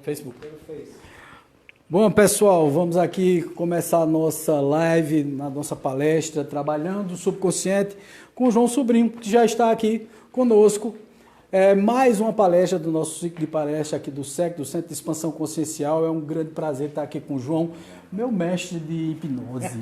Facebook. Pelo Face. Bom, pessoal, vamos aqui começar a nossa live, na nossa palestra, trabalhando o subconsciente com o João Sobrinho, que já está aqui conosco. Mais uma palestra do nosso ciclo de palestra aqui do SEC, do Centro de Expansão Consciencial. É um grande prazer estar aqui com o João, meu mestre de hipnose.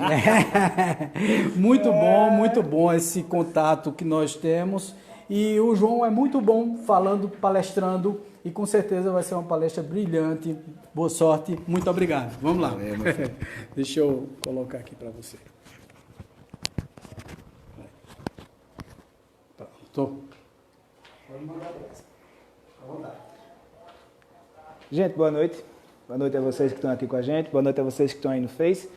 Muito bom esse contato que nós temos. E o João é muito bom falando, palestrando, e com certeza vai ser uma palestra brilhante. Boa sorte, muito obrigado. Vamos lá. Deixa eu colocar aqui para você. Pronto. Gente, boa noite. Boa noite a vocês que estão aqui com a gente. Boa noite a vocês que estão aí no Face.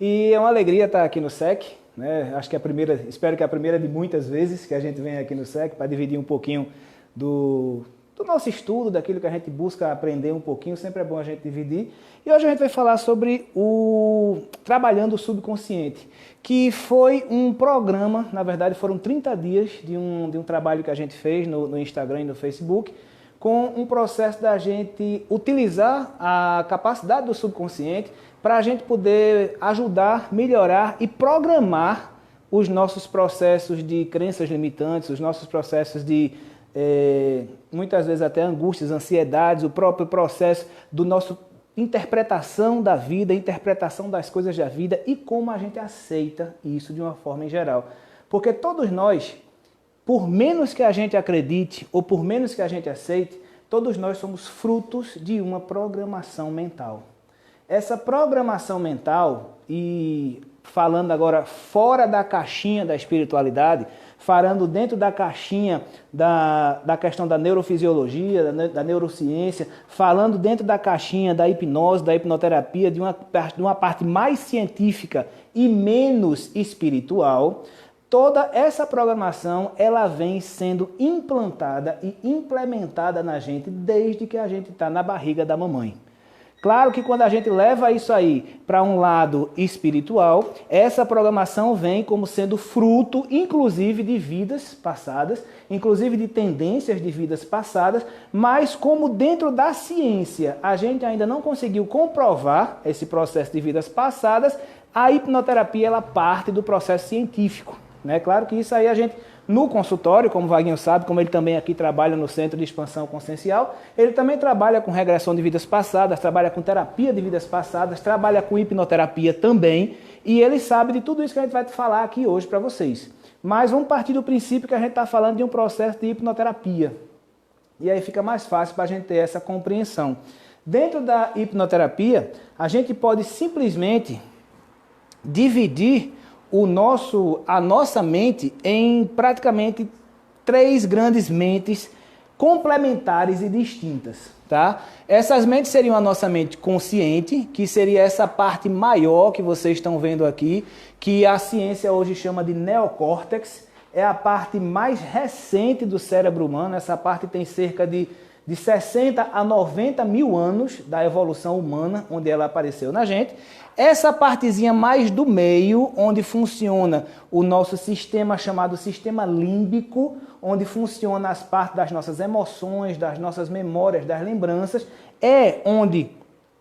E é uma alegria estar aqui no SEC, né? Acho que é a primeira, espero que é a primeira de muitas vezes que a gente vem aqui no SEC para dividir um pouquinho do nosso estudo, daquilo que a gente busca aprender um pouquinho. Sempre é bom a gente dividir. E hoje a gente vai falar sobre o Trabalhando o Subconsciente, que foi um programa, na verdade foram 30 dias de um trabalho que a gente fez no Instagram e no Facebook, com um processo da gente utilizar a capacidade do subconsciente para a gente poder ajudar, melhorar e programar os nossos processos de crenças limitantes, os nossos processos de, muitas vezes até angústias, ansiedades, o próprio processo do nosso interpretação da vida, interpretação das coisas da vida e como a gente aceita isso de uma forma em geral. Porque todos nós, por menos que a gente acredite ou por menos que a gente aceite, todos nós somos frutos de uma programação mental. Essa programação mental, e falando agora fora da caixinha da espiritualidade, falando dentro da caixinha da questão da neurofisiologia, da neurociência, falando dentro da caixinha da hipnose, da hipnoterapia, de uma parte mais científica e menos espiritual, toda essa programação ela vem sendo implantada e implementada na gente desde que a gente está na barriga da mamãe. Claro que quando a gente leva isso aí para um lado espiritual, essa programação vem como sendo fruto, inclusive, de vidas passadas, inclusive de tendências de vidas passadas, mas como dentro da ciência a gente ainda não conseguiu comprovar esse processo de vidas passadas, a hipnoterapia ela parte do processo científico. Né? Claro que isso aí a gente, no consultório, como o Vaguinho sabe, como ele também aqui trabalha no Centro de Expansão Consciencial, ele também trabalha com regressão de vidas passadas, trabalha com terapia de vidas passadas, trabalha com hipnoterapia também, e ele sabe de tudo isso que a gente vai falar aqui hoje para vocês. Mas vamos partir do princípio que a gente está falando de um processo de hipnoterapia. E aí fica mais fácil para a gente ter essa compreensão. Dentro da hipnoterapia, a gente pode simplesmente dividir a nossa mente em praticamente 3 grandes mentes complementares e distintas, tá? Essas mentes seriam a nossa mente consciente, que seria essa parte maior que vocês estão vendo aqui, que a ciência hoje chama de neocórtex, é a parte mais recente do cérebro humano. Essa parte tem cerca de 60 a 90 mil anos da evolução humana, onde ela apareceu na gente. Essa partezinha mais do meio, onde funciona o nosso sistema chamado sistema límbico, onde funciona as partes das nossas emoções, das nossas memórias, das lembranças, é onde,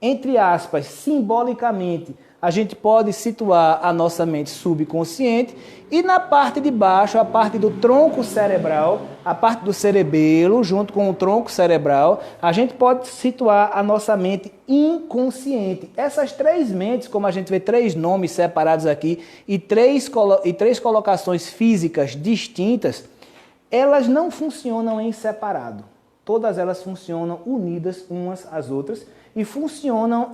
entre aspas, simbolicamente, a gente pode situar a nossa mente subconsciente, e na parte de baixo, a parte do tronco cerebral, a parte do cerebelo, junto com o tronco cerebral, a gente pode situar a nossa mente inconsciente. Essas 3 mentes, como a gente vê 3 nomes separados aqui e três colocações físicas distintas, elas não funcionam em separado. Todas elas funcionam unidas umas às outras e funcionam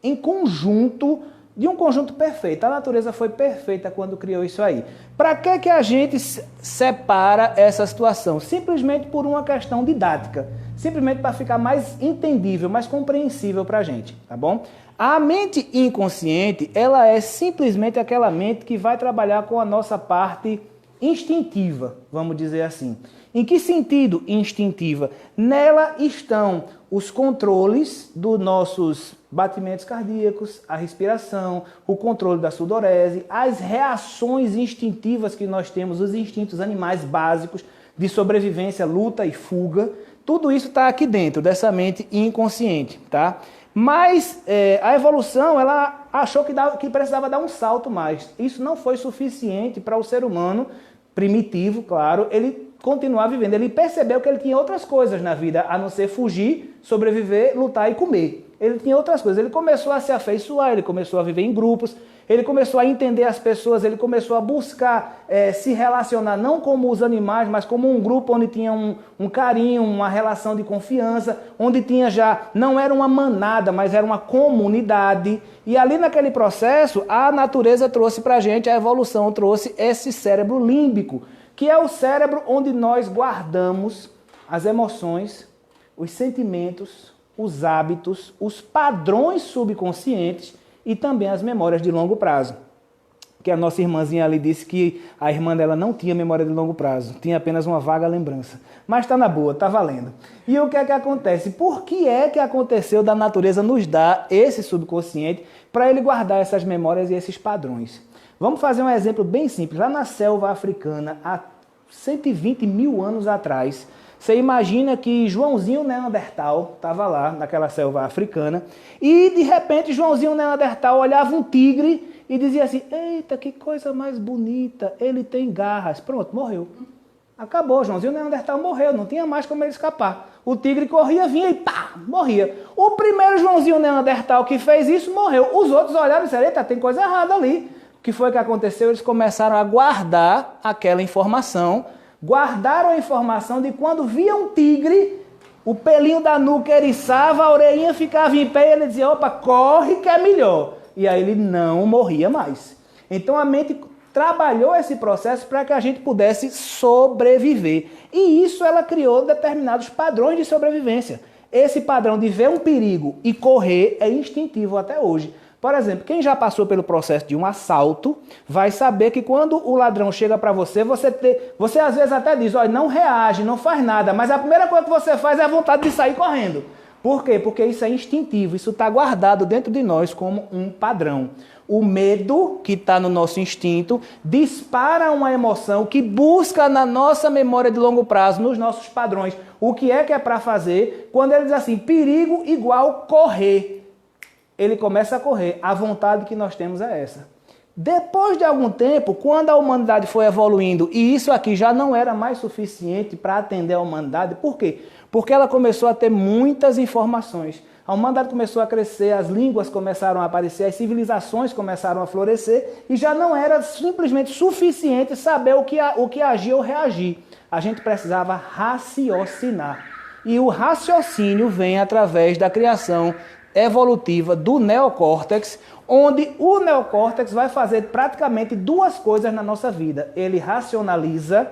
em conjunto, de um conjunto perfeito. A natureza foi perfeita quando criou isso aí. Para que a gente separa essa situação? Simplesmente por uma questão didática. Simplesmente para ficar mais entendível, mais compreensível para a gente, tá bom? A mente inconsciente, ela é simplesmente aquela mente que vai trabalhar com a nossa parte instintiva, vamos dizer assim. Em que sentido instintiva? Nela estão os controles dos nossos batimentos cardíacos, a respiração, o controle da sudorese, as reações instintivas que nós temos, os instintos animais básicos de sobrevivência, luta e fuga. Tudo isso está aqui dentro dessa mente inconsciente, tá? Mas a evolução, ela achou que precisava dar um salto mais. Isso não foi suficiente para o ser humano primitivo, claro, ele continuar vivendo. Ele percebeu que ele tinha outras coisas na vida, a não ser fugir, sobreviver, lutar e comer. Ele tinha outras coisas. Ele começou a se afeiçoar, ele começou a viver em grupos, ele começou a entender as pessoas, ele começou a buscar se relacionar não como os animais, mas como um grupo onde tinha um carinho, uma relação de confiança, onde tinha já, não era uma manada, mas era uma comunidade. E ali naquele processo, a natureza trouxe pra gente, a evolução trouxe esse cérebro límbico, que é o cérebro onde nós guardamos as emoções, os sentimentos, os hábitos, os padrões subconscientes e também as memórias de longo prazo. Que a nossa irmãzinha ali disse que a irmã dela não tinha memória de longo prazo, tinha apenas uma vaga lembrança. Mas está na boa, está valendo. E o que é que acontece? Por que é que aconteceu da natureza nos dar esse subconsciente para ele guardar essas memórias e esses padrões? Vamos fazer um exemplo bem simples. Lá na selva africana, há 120 mil anos atrás, você imagina que Joãozinho Neandertal estava lá naquela selva africana e de repente Joãozinho Neandertal olhava um tigre e dizia assim, eita, que coisa mais bonita, ele tem garras. Pronto, morreu. Acabou, Joãozinho Neandertal morreu, não tinha mais como ele escapar. O tigre corria, vinha e pá, morria. O primeiro Joãozinho Neandertal que fez isso morreu. Os outros olharam e disseram, eita, tem coisa errada ali. O que foi que aconteceu? Eles começaram a guardar aquela informação, guardaram a informação de quando via um tigre, o pelinho da nuca eriçava, a orelhinha ficava em pé e ele dizia, opa, corre que é melhor. E aí ele não morria mais. Então a mente trabalhou esse processo para que a gente pudesse sobreviver. E isso ela criou determinados padrões de sobrevivência. Esse padrão de ver um perigo e correr é instintivo até hoje. Por exemplo, quem já passou pelo processo de um assalto vai saber que quando o ladrão chega para você, você às vezes até diz, olha, não reage, não faz nada, mas a primeira coisa que você faz é a vontade de sair correndo. Por quê? Porque isso é instintivo, isso está guardado dentro de nós como um padrão. O medo, que está no nosso instinto, dispara uma emoção que busca na nossa memória de longo prazo, nos nossos padrões, o que é para fazer, quando ele diz assim, perigo igual correr. Ele começa a correr. A vontade que nós temos é essa. Depois de algum tempo, quando a humanidade foi evoluindo, e isso aqui já não era mais suficiente para atender a humanidade, por quê? Porque ela começou a ter muitas informações. A humanidade começou a crescer, as línguas começaram a aparecer, as civilizações começaram a florescer, e já não era simplesmente suficiente saber o que agir ou reagir. A gente precisava raciocinar. E o raciocínio vem através da criação evolutiva do neocórtex, onde o neocórtex vai fazer praticamente duas coisas na nossa vida. Ele racionaliza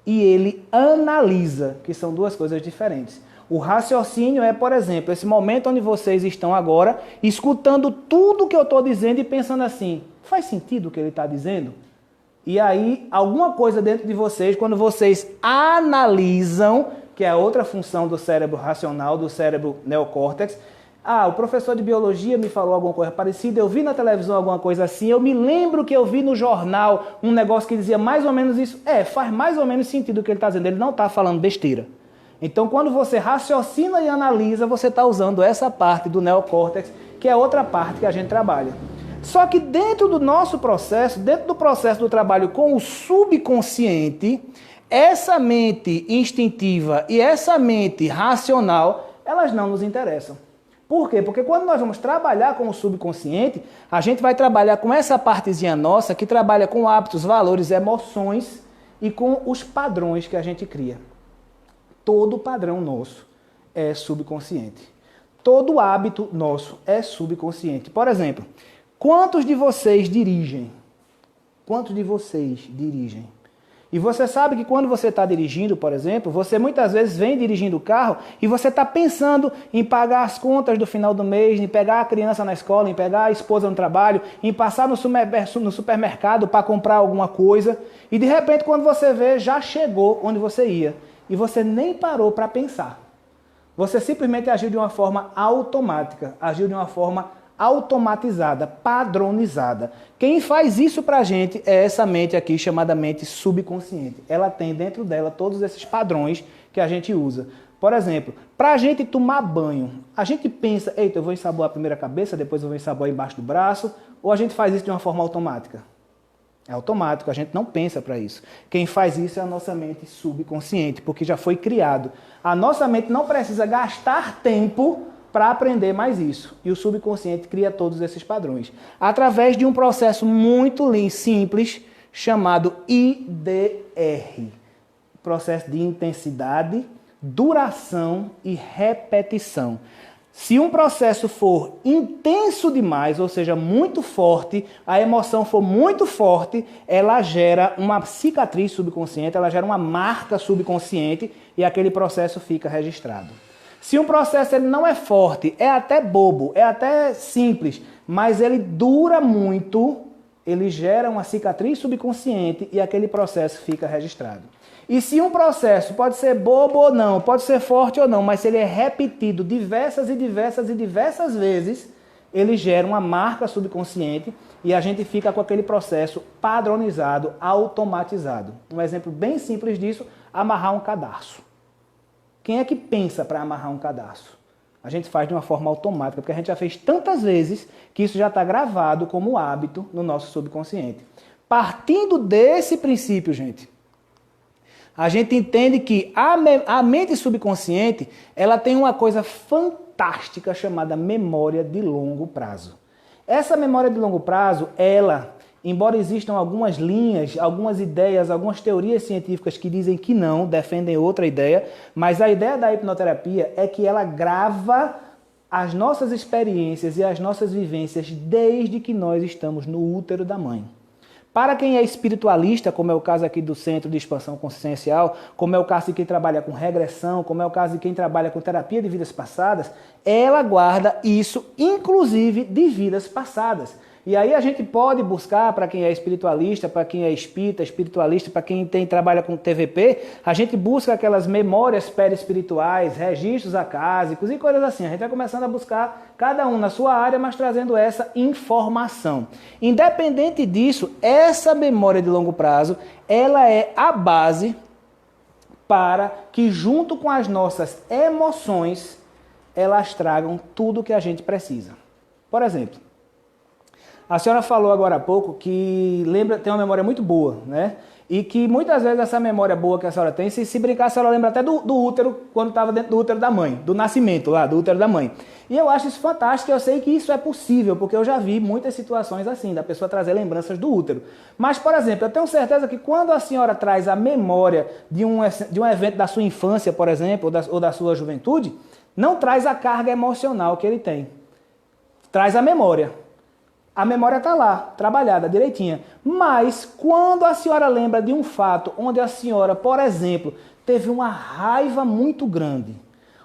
e ele analisa, que são duas coisas diferentes. O raciocínio é, por exemplo, esse momento onde vocês estão agora, escutando tudo que eu estou dizendo e pensando assim, faz sentido o que ele está dizendo? E aí, alguma coisa dentro de vocês, quando vocês analisam, que é a outra função do cérebro racional, do cérebro neocórtex, o professor de biologia me falou alguma coisa parecida, eu vi na televisão alguma coisa assim, eu me lembro que eu vi no jornal um negócio que dizia mais ou menos isso. Faz mais ou menos sentido o que ele está dizendo, ele não está falando besteira. Então, quando você raciocina e analisa, você está usando essa parte do neocórtex, que é outra parte que a gente trabalha. Só que dentro do nosso processo, dentro do processo do trabalho com o subconsciente, essa mente instintiva e essa mente racional, elas não nos interessam. Por quê? Porque quando nós vamos trabalhar com o subconsciente, a gente vai trabalhar com essa partezinha nossa que trabalha com hábitos, valores, emoções e com os padrões que a gente cria. Todo padrão nosso é subconsciente. Todo hábito nosso é subconsciente. Por exemplo, quantos de vocês dirigem? Quantos de vocês dirigem? E você sabe que quando você está dirigindo, por exemplo, você muitas vezes vem dirigindo o carro e você está pensando em pagar as contas do final do mês, em pegar a criança na escola, em pegar a esposa no trabalho, em passar no supermercado para comprar alguma coisa. E de repente, quando você vê, já chegou onde você ia. E você nem parou para pensar. Você simplesmente agiu de uma forma automática, agiu de uma forma automatizada, padronizada. Quem faz isso pra gente é essa mente aqui, chamada mente subconsciente. Ela tem dentro dela todos esses padrões que a gente usa. Por exemplo, para a gente tomar banho, a gente pensa, eita, eu vou ensaboar primeiro a cabeça, depois eu vou ensaboar embaixo do braço, ou a gente faz isso de uma forma automática? É automático, a gente não pensa para isso. Quem faz isso é a nossa mente subconsciente, porque já foi criado. A nossa mente não precisa gastar tempo para aprender mais isso. E o subconsciente cria todos esses padrões. Através de um processo muito simples, chamado IDR. Processo de intensidade, duração e repetição. Se um processo for intenso demais, ou seja, muito forte, a emoção for muito forte, ela gera uma cicatriz subconsciente, ela gera uma marca subconsciente e aquele processo fica registrado. Se um processo ele não é forte, é até bobo, é até simples, mas ele dura muito, ele gera uma cicatriz subconsciente e aquele processo fica registrado. E se um processo pode ser bobo ou não, pode ser forte ou não, mas se ele é repetido diversas e diversas e diversas vezes, ele gera uma marca subconsciente e a gente fica com aquele processo padronizado, automatizado. Um exemplo bem simples disso, amarrar um cadarço. Quem é que pensa para amarrar um cadarço? A gente faz de uma forma automática, porque a gente já fez tantas vezes que isso já está gravado como hábito no nosso subconsciente. Partindo desse princípio, gente, a gente entende que a mente subconsciente, ela tem uma coisa fantástica chamada memória de longo prazo. Essa memória de longo prazo, ela, embora existam algumas linhas, algumas ideias, algumas teorias científicas que dizem que não, defendem outra ideia, mas a ideia da hipnoterapia é que ela grava as nossas experiências e as nossas vivências desde que nós estamos no útero da mãe. Para quem é espiritualista, como é o caso aqui do Centro de Expansão Consciencial, como é o caso de quem trabalha com regressão, como é o caso de quem trabalha com terapia de vidas passadas, ela guarda isso, inclusive, de vidas passadas. E aí a gente pode buscar, para quem é espiritualista, para quem é espírita, espiritualista, para quem trabalha com TVP, a gente busca aquelas memórias perispirituais, registros acásicos e coisas assim. A gente vai começando a buscar cada um na sua área, mas trazendo essa informação. Independente disso, essa memória de longo prazo, ela é a base para que, junto com as nossas emoções, elas tragam tudo o que a gente precisa. Por exemplo, a senhora falou agora há pouco que tem uma memória muito boa, né? E que muitas vezes essa memória boa que a senhora tem, se brincar, a senhora lembra até do útero, quando estava dentro do útero da mãe, do nascimento lá, do útero da mãe. E eu acho isso fantástico, eu sei que isso é possível, porque eu já vi muitas situações assim, da pessoa trazer lembranças do útero. Mas, por exemplo, eu tenho certeza que quando a senhora traz a memória de um evento da sua infância, por exemplo, ou da sua juventude, não traz a carga emocional que ele tem. Traz a memória. A memória está lá, trabalhada, direitinha. Mas quando a senhora lembra de um fato onde a senhora, por exemplo, teve uma raiva muito grande,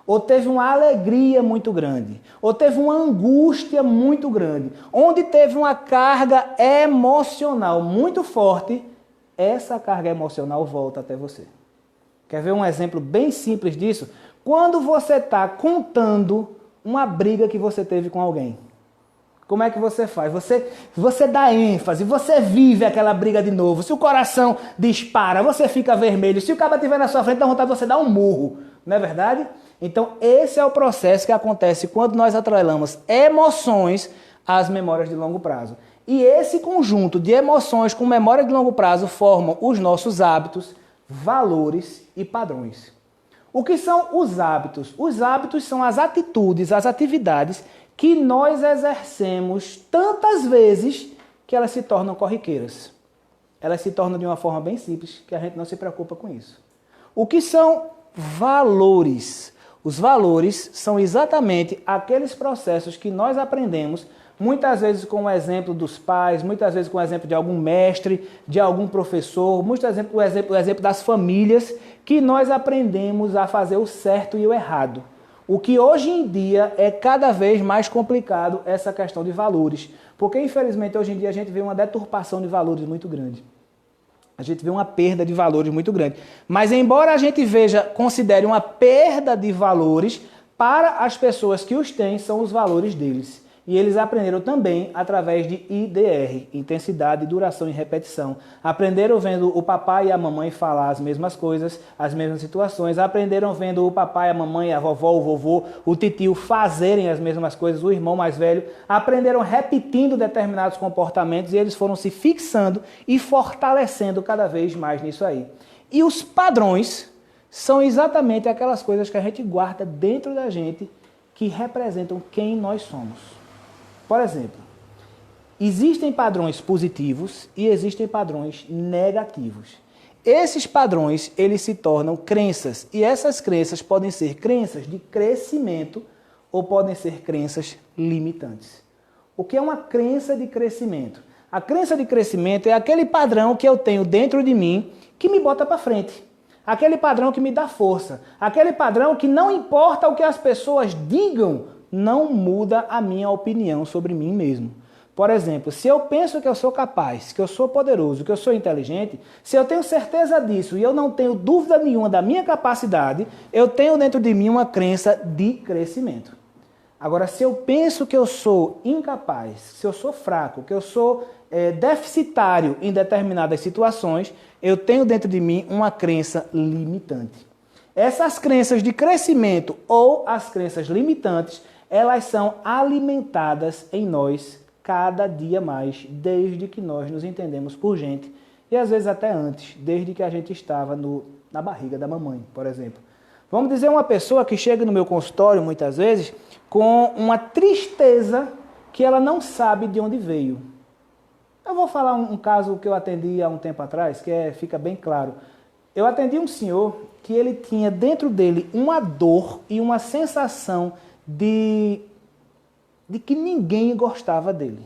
ou teve uma alegria muito grande, ou teve uma angústia muito grande, onde teve uma carga emocional muito forte, essa carga emocional volta até você. Quer ver um exemplo bem simples disso? Quando você está contando uma briga que você teve com alguém. Como é que você faz? Você dá ênfase, você vive aquela briga de novo. Se o coração dispara, você fica vermelho. Se o cara estiver na sua frente, dá vontade de você dar um murro. Não é verdade? Então, esse é o processo que acontece quando nós atrelamos emoções às memórias de longo prazo. E esse conjunto de emoções com memória de longo prazo formam os nossos hábitos, valores e padrões. O que são os hábitos? Os hábitos são as atitudes, as atividades que nós exercemos tantas vezes que elas se tornam corriqueiras. Elas se tornam de uma forma bem simples, que a gente não se preocupa com isso. O que são valores? Os valores são exatamente aqueles processos que nós aprendemos, muitas vezes com o exemplo dos pais, muitas vezes com o exemplo de algum mestre, de algum professor, muitas vezes com o exemplo das famílias, que nós aprendemos a fazer o certo e o errado. O que hoje em dia é cada vez mais complicado essa questão de valores. Porque, infelizmente, hoje em dia a gente vê uma deturpação de valores muito grande. A gente vê uma perda de valores muito grande. Mas, embora a gente considere uma perda de valores, para as pessoas que os têm, são os valores deles. E eles aprenderam também através de IDR, intensidade, duração e repetição. Aprenderam vendo o papai e a mamãe falar as mesmas coisas, as mesmas situações. Aprenderam vendo o papai, a mamãe, a vovó, o vovô, o titio fazerem as mesmas coisas, o irmão mais velho. Aprenderam repetindo determinados comportamentos e eles foram se fixando e fortalecendo cada vez mais nisso aí. E os padrões são exatamente aquelas coisas que a gente guarda dentro da gente que representam quem nós somos. Por exemplo, existem padrões positivos e existem padrões negativos. Esses padrões, eles se tornam crenças, e essas crenças podem ser crenças de crescimento ou podem ser crenças limitantes. O que é uma crença de crescimento? A crença de crescimento é aquele padrão que eu tenho dentro de mim que me bota para frente. Aquele padrão que me dá força. Aquele padrão que não importa o que as pessoas digam, não muda a minha opinião sobre mim mesmo. Por exemplo, se eu penso que eu sou capaz, que eu sou poderoso, que eu sou inteligente, se eu tenho certeza disso e eu não tenho dúvida nenhuma da minha capacidade, eu tenho dentro de mim uma crença de crescimento. Agora, se eu penso que eu sou incapaz, se eu sou fraco, que eu sou deficitário em determinadas situações, eu tenho dentro de mim uma crença limitante. Essas crenças de crescimento ou as crenças limitantes, elas são alimentadas em nós cada dia mais, desde que nós nos entendemos por gente, e às vezes até antes, desde que a gente estava na barriga da mamãe, por exemplo. Vamos dizer uma pessoa que chega no meu consultório, muitas vezes, com uma tristeza que ela não sabe de onde veio. Eu vou falar um caso que eu atendi há um tempo atrás, que fica bem claro. Eu atendi um senhor que ele tinha dentro dele uma dor e uma sensação de que ninguém gostava dele.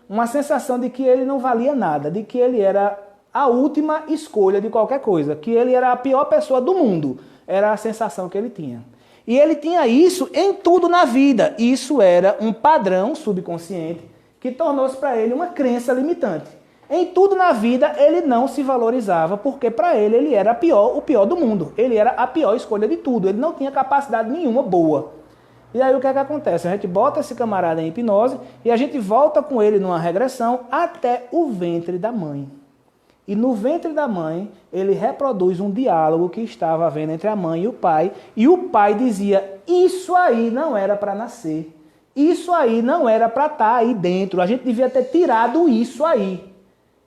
Uma sensação de que ele não valia nada, de que ele era a última escolha de qualquer coisa, que ele era a pior pessoa do mundo. Era a sensação que ele tinha. E ele tinha isso em tudo na vida. Isso era um padrão subconsciente que tornou-se para ele uma crença limitante. Em tudo na vida ele não se valorizava, porque para ele era o pior do mundo. Ele era a pior escolha de tudo. Ele não tinha capacidade nenhuma boa. E aí o que é que acontece? A gente bota esse camarada em hipnose e a gente volta com ele numa regressão até o ventre da mãe. E no ventre da mãe, ele reproduz um diálogo que estava havendo entre a mãe e o pai dizia, isso aí não era para nascer, isso aí não era para estar aí dentro, a gente devia ter tirado isso aí.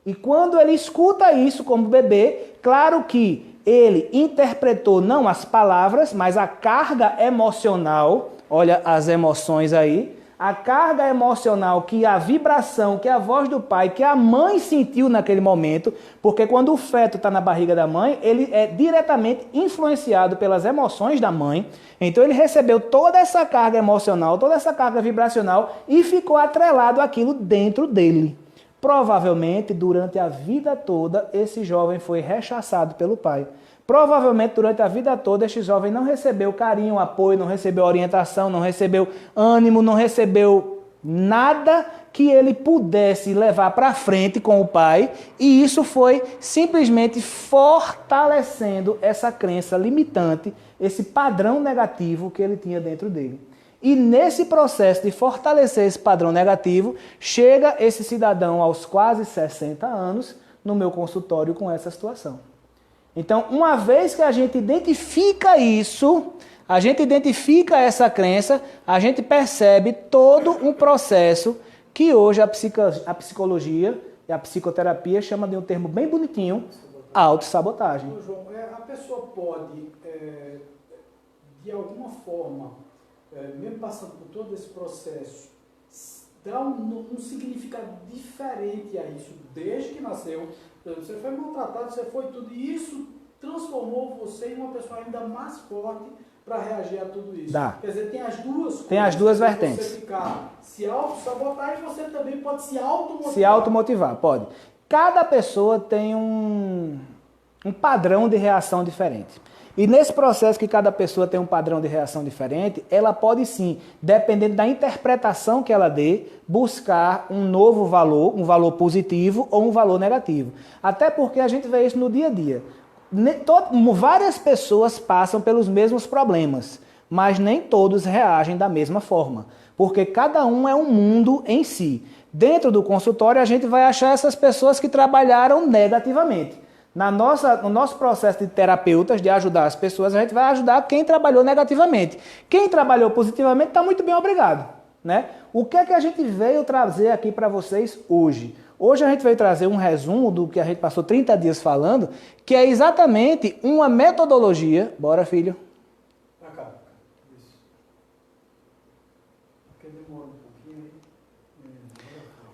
E quando ele escuta isso como bebê, claro que ele interpretou não as palavras, mas a carga emocional, olha as emoções aí, a carga emocional, que a vibração, que a voz do pai, que a mãe sentiu naquele momento, porque quando o feto está na barriga da mãe, ele é diretamente influenciado pelas emoções da mãe, então ele recebeu toda essa carga emocional, toda essa carga vibracional e ficou atrelado àquilo dentro dele. Provavelmente, durante a vida toda, esse jovem foi rechaçado pelo pai. Provavelmente, durante a vida toda, este jovem não recebeu carinho, apoio, não recebeu orientação, não recebeu ânimo, não recebeu nada que ele pudesse levar para frente com o pai, e isso foi simplesmente fortalecendo essa crença limitante, esse padrão negativo que ele tinha dentro dele. E nesse processo de fortalecer esse padrão negativo, chega esse cidadão aos quase 60 anos no meu consultório com essa situação. Então, uma vez que a gente identifica isso, a gente identifica essa crença, a gente percebe todo um processo que hoje a psicologia e a psicoterapia chama de um termo bem bonitinho, autossabotagem. João, a pessoa pode, de alguma forma, mesmo passando por todo esse processo, dar um significado diferente a isso desde que nasceu. Você foi maltratado, você foi tudo, e isso transformou você em uma pessoa ainda mais forte para reagir a tudo isso. Dá. Quer dizer, tem as duas coisas. Tem as duas vertentes. Você ficar se auto-sabotar e você também pode se automotivar. Se automotivar, pode. Cada pessoa tem um padrão de reação diferente. E nesse processo que cada pessoa tem um padrão de reação diferente, ela pode sim, dependendo da interpretação que ela dê, buscar um novo valor, um valor positivo ou um valor negativo. Até porque a gente vê isso no dia a dia. Várias pessoas passam pelos mesmos problemas. mas nem todos reagem da mesma forma, porque cada um é um mundo em si. Dentro do consultório, a gente vai achar essas pessoas que trabalharam negativamente. No nosso processo de terapeutas, de ajudar as pessoas, a gente vai ajudar quem trabalhou negativamente. Quem trabalhou positivamente está muito bem, obrigado. Né? O que é que a gente veio trazer aqui para vocês hoje? Hoje a gente veio trazer um resumo do que a gente passou 30 dias falando, que é exatamente uma metodologia. Bora, filho. Pra cá. Isso. Porque demora um pouquinho.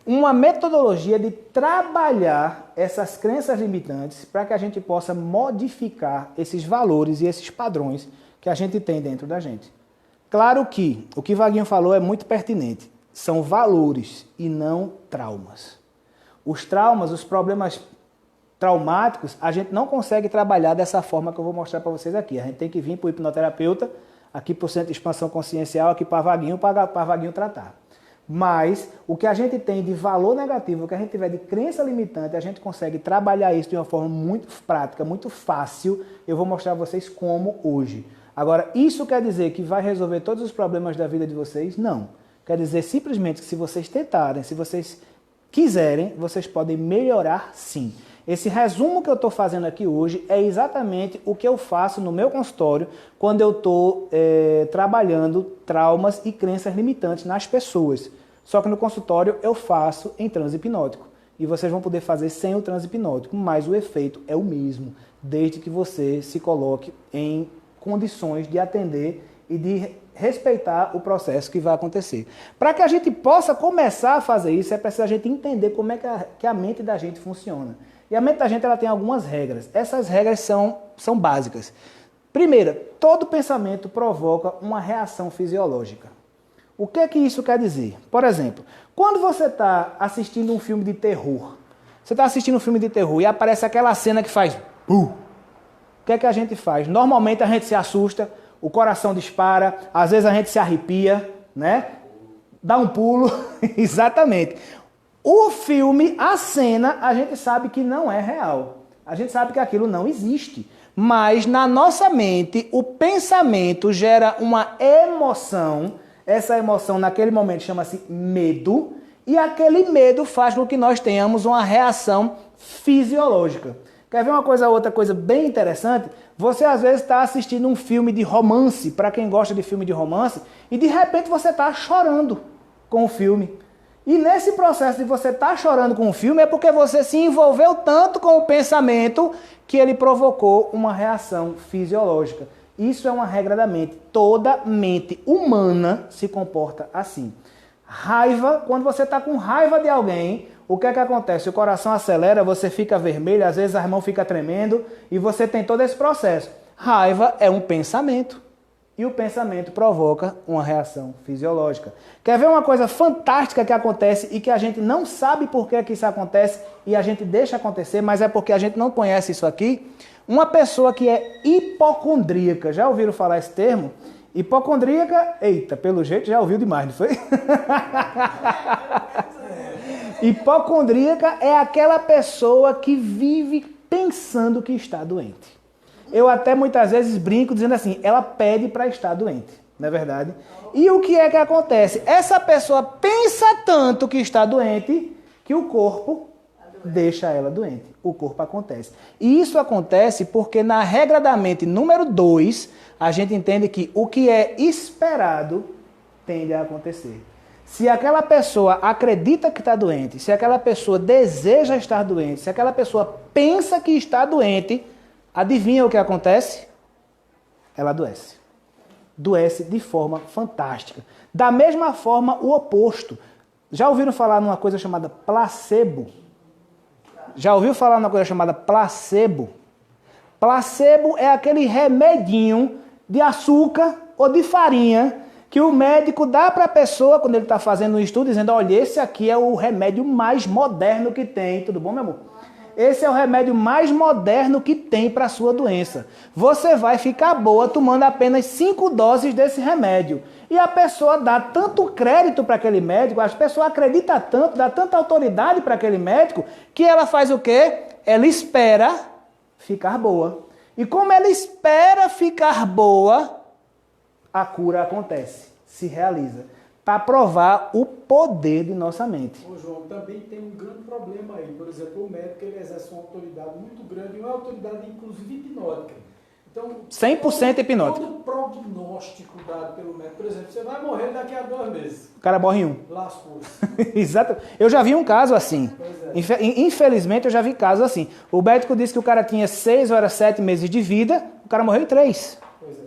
Uma metodologia de trabalhar essas crenças limitantes para que a gente possa modificar esses valores e esses padrões que a gente tem dentro da gente. Claro que o que Vaguinho falou é muito pertinente. São valores e não traumas. Os traumas, os problemas traumáticos, a gente não consegue trabalhar dessa forma que eu vou mostrar para vocês aqui. A gente tem que vir para o hipnoterapeuta, aqui para o Centro de Expansão Consciencial, aqui para Vaguinho tratar. Mas o que a gente tem de valor negativo, o que a gente tiver de crença limitante, a gente consegue trabalhar isso de uma forma muito prática, muito fácil. Eu vou mostrar a vocês como hoje. Agora, isso quer dizer que vai resolver todos os problemas da vida de vocês? Não. Quer dizer simplesmente que se vocês tentarem, se vocês quiserem, vocês podem melhorar sim. Esse resumo que eu estou fazendo aqui hoje é exatamente o que eu faço no meu consultório quando eu estou trabalhando traumas e crenças limitantes nas pessoas. Só que no consultório eu faço em transe hipnótico. E vocês vão poder fazer sem o transe hipnótico, mas o efeito é o mesmo, desde que você se coloque em condições de atender e de respeitar o processo que vai acontecer. Para que a gente possa começar a fazer isso, é preciso a gente entender como é que a mente da gente funciona. E a mente da gente ela tem algumas regras. Essas regras são básicas. Primeira, todo pensamento provoca uma reação fisiológica. O que é que isso quer dizer? Por exemplo, quando você está assistindo um filme de terror, e aparece aquela cena que faz o que é que a gente faz? Normalmente a gente se assusta, o coração dispara, às vezes a gente se arrepia, né? Dá um pulo, exatamente. O filme, a cena, a gente sabe que não é real. A gente sabe que aquilo não existe. Mas na nossa mente, o pensamento gera uma emoção. Essa emoção naquele momento chama-se medo. E aquele medo faz com que nós tenhamos uma reação fisiológica. Quer ver outra coisa bem interessante? Você às vezes está assistindo um filme de romance, para quem gosta de filme de romance, e de repente você está chorando com o filme. E nesse processo de você estar chorando com o filme é porque você se envolveu tanto com o pensamento que ele provocou uma reação fisiológica. Isso é uma regra da mente. Toda mente humana se comporta assim. Raiva, quando você está com raiva de alguém, o que é que acontece? O coração acelera, você fica vermelho, às vezes as mãos ficam tremendo e você tem todo esse processo. Raiva é um pensamento e o pensamento provoca uma reação fisiológica. Quer ver uma coisa fantástica que acontece e que a gente não sabe por que isso acontece e a gente deixa acontecer, mas é porque a gente não conhece isso aqui? Uma pessoa que é hipocondríaca, já ouviram falar esse termo? Hipocondríaca, eita, pelo jeito já ouviu demais, não foi? Hipocondríaca é aquela pessoa que vive pensando que está doente. Eu até muitas vezes brinco dizendo assim, ela pede para estar doente, não é verdade? E o que é que acontece? Essa pessoa pensa tanto que está doente que o corpo deixa ela doente. O corpo acontece. E isso acontece porque na regra da mente número 2, a gente entende que o que é esperado tende a acontecer. Se aquela pessoa acredita que está doente, se aquela pessoa deseja estar doente, se aquela pessoa pensa que está doente, adivinha o que acontece? Ela adoece. Adoece de forma fantástica. Da mesma forma, o oposto. Já ouviram falar numa coisa chamada placebo? Já ouviu falar numa coisa chamada placebo? Placebo é aquele remedinho de açúcar ou de farinha que o médico dá para a pessoa quando ele está fazendo um estudo, dizendo, olha, esse aqui é o remédio mais moderno que tem. Tudo bom, meu amor? Esse é o remédio mais moderno que tem para a sua doença. Você vai ficar boa tomando apenas 5 doses desse remédio. E a pessoa dá tanto crédito para aquele médico, a pessoa acredita tanto, dá tanta autoridade para aquele médico, que ela faz o quê? Ela espera ficar boa. E como ela espera ficar boa, a cura acontece, se realiza. Para provar o poder de nossa mente. Ô João, também tem um grande problema aí. Por exemplo, o médico ele exerce uma autoridade muito grande, uma autoridade inclusive hipnótica. Então, 100% hipnótica. Todo prognóstico dado pelo médico, por exemplo, você vai morrer daqui a 2 meses. O cara morre em um. Lascou-se. Exato. Eu já vi um caso assim. Infelizmente, eu já vi casos assim. O médico disse que o cara tinha 6 ou era 7 meses de vida, o cara morreu em 3. Pois é.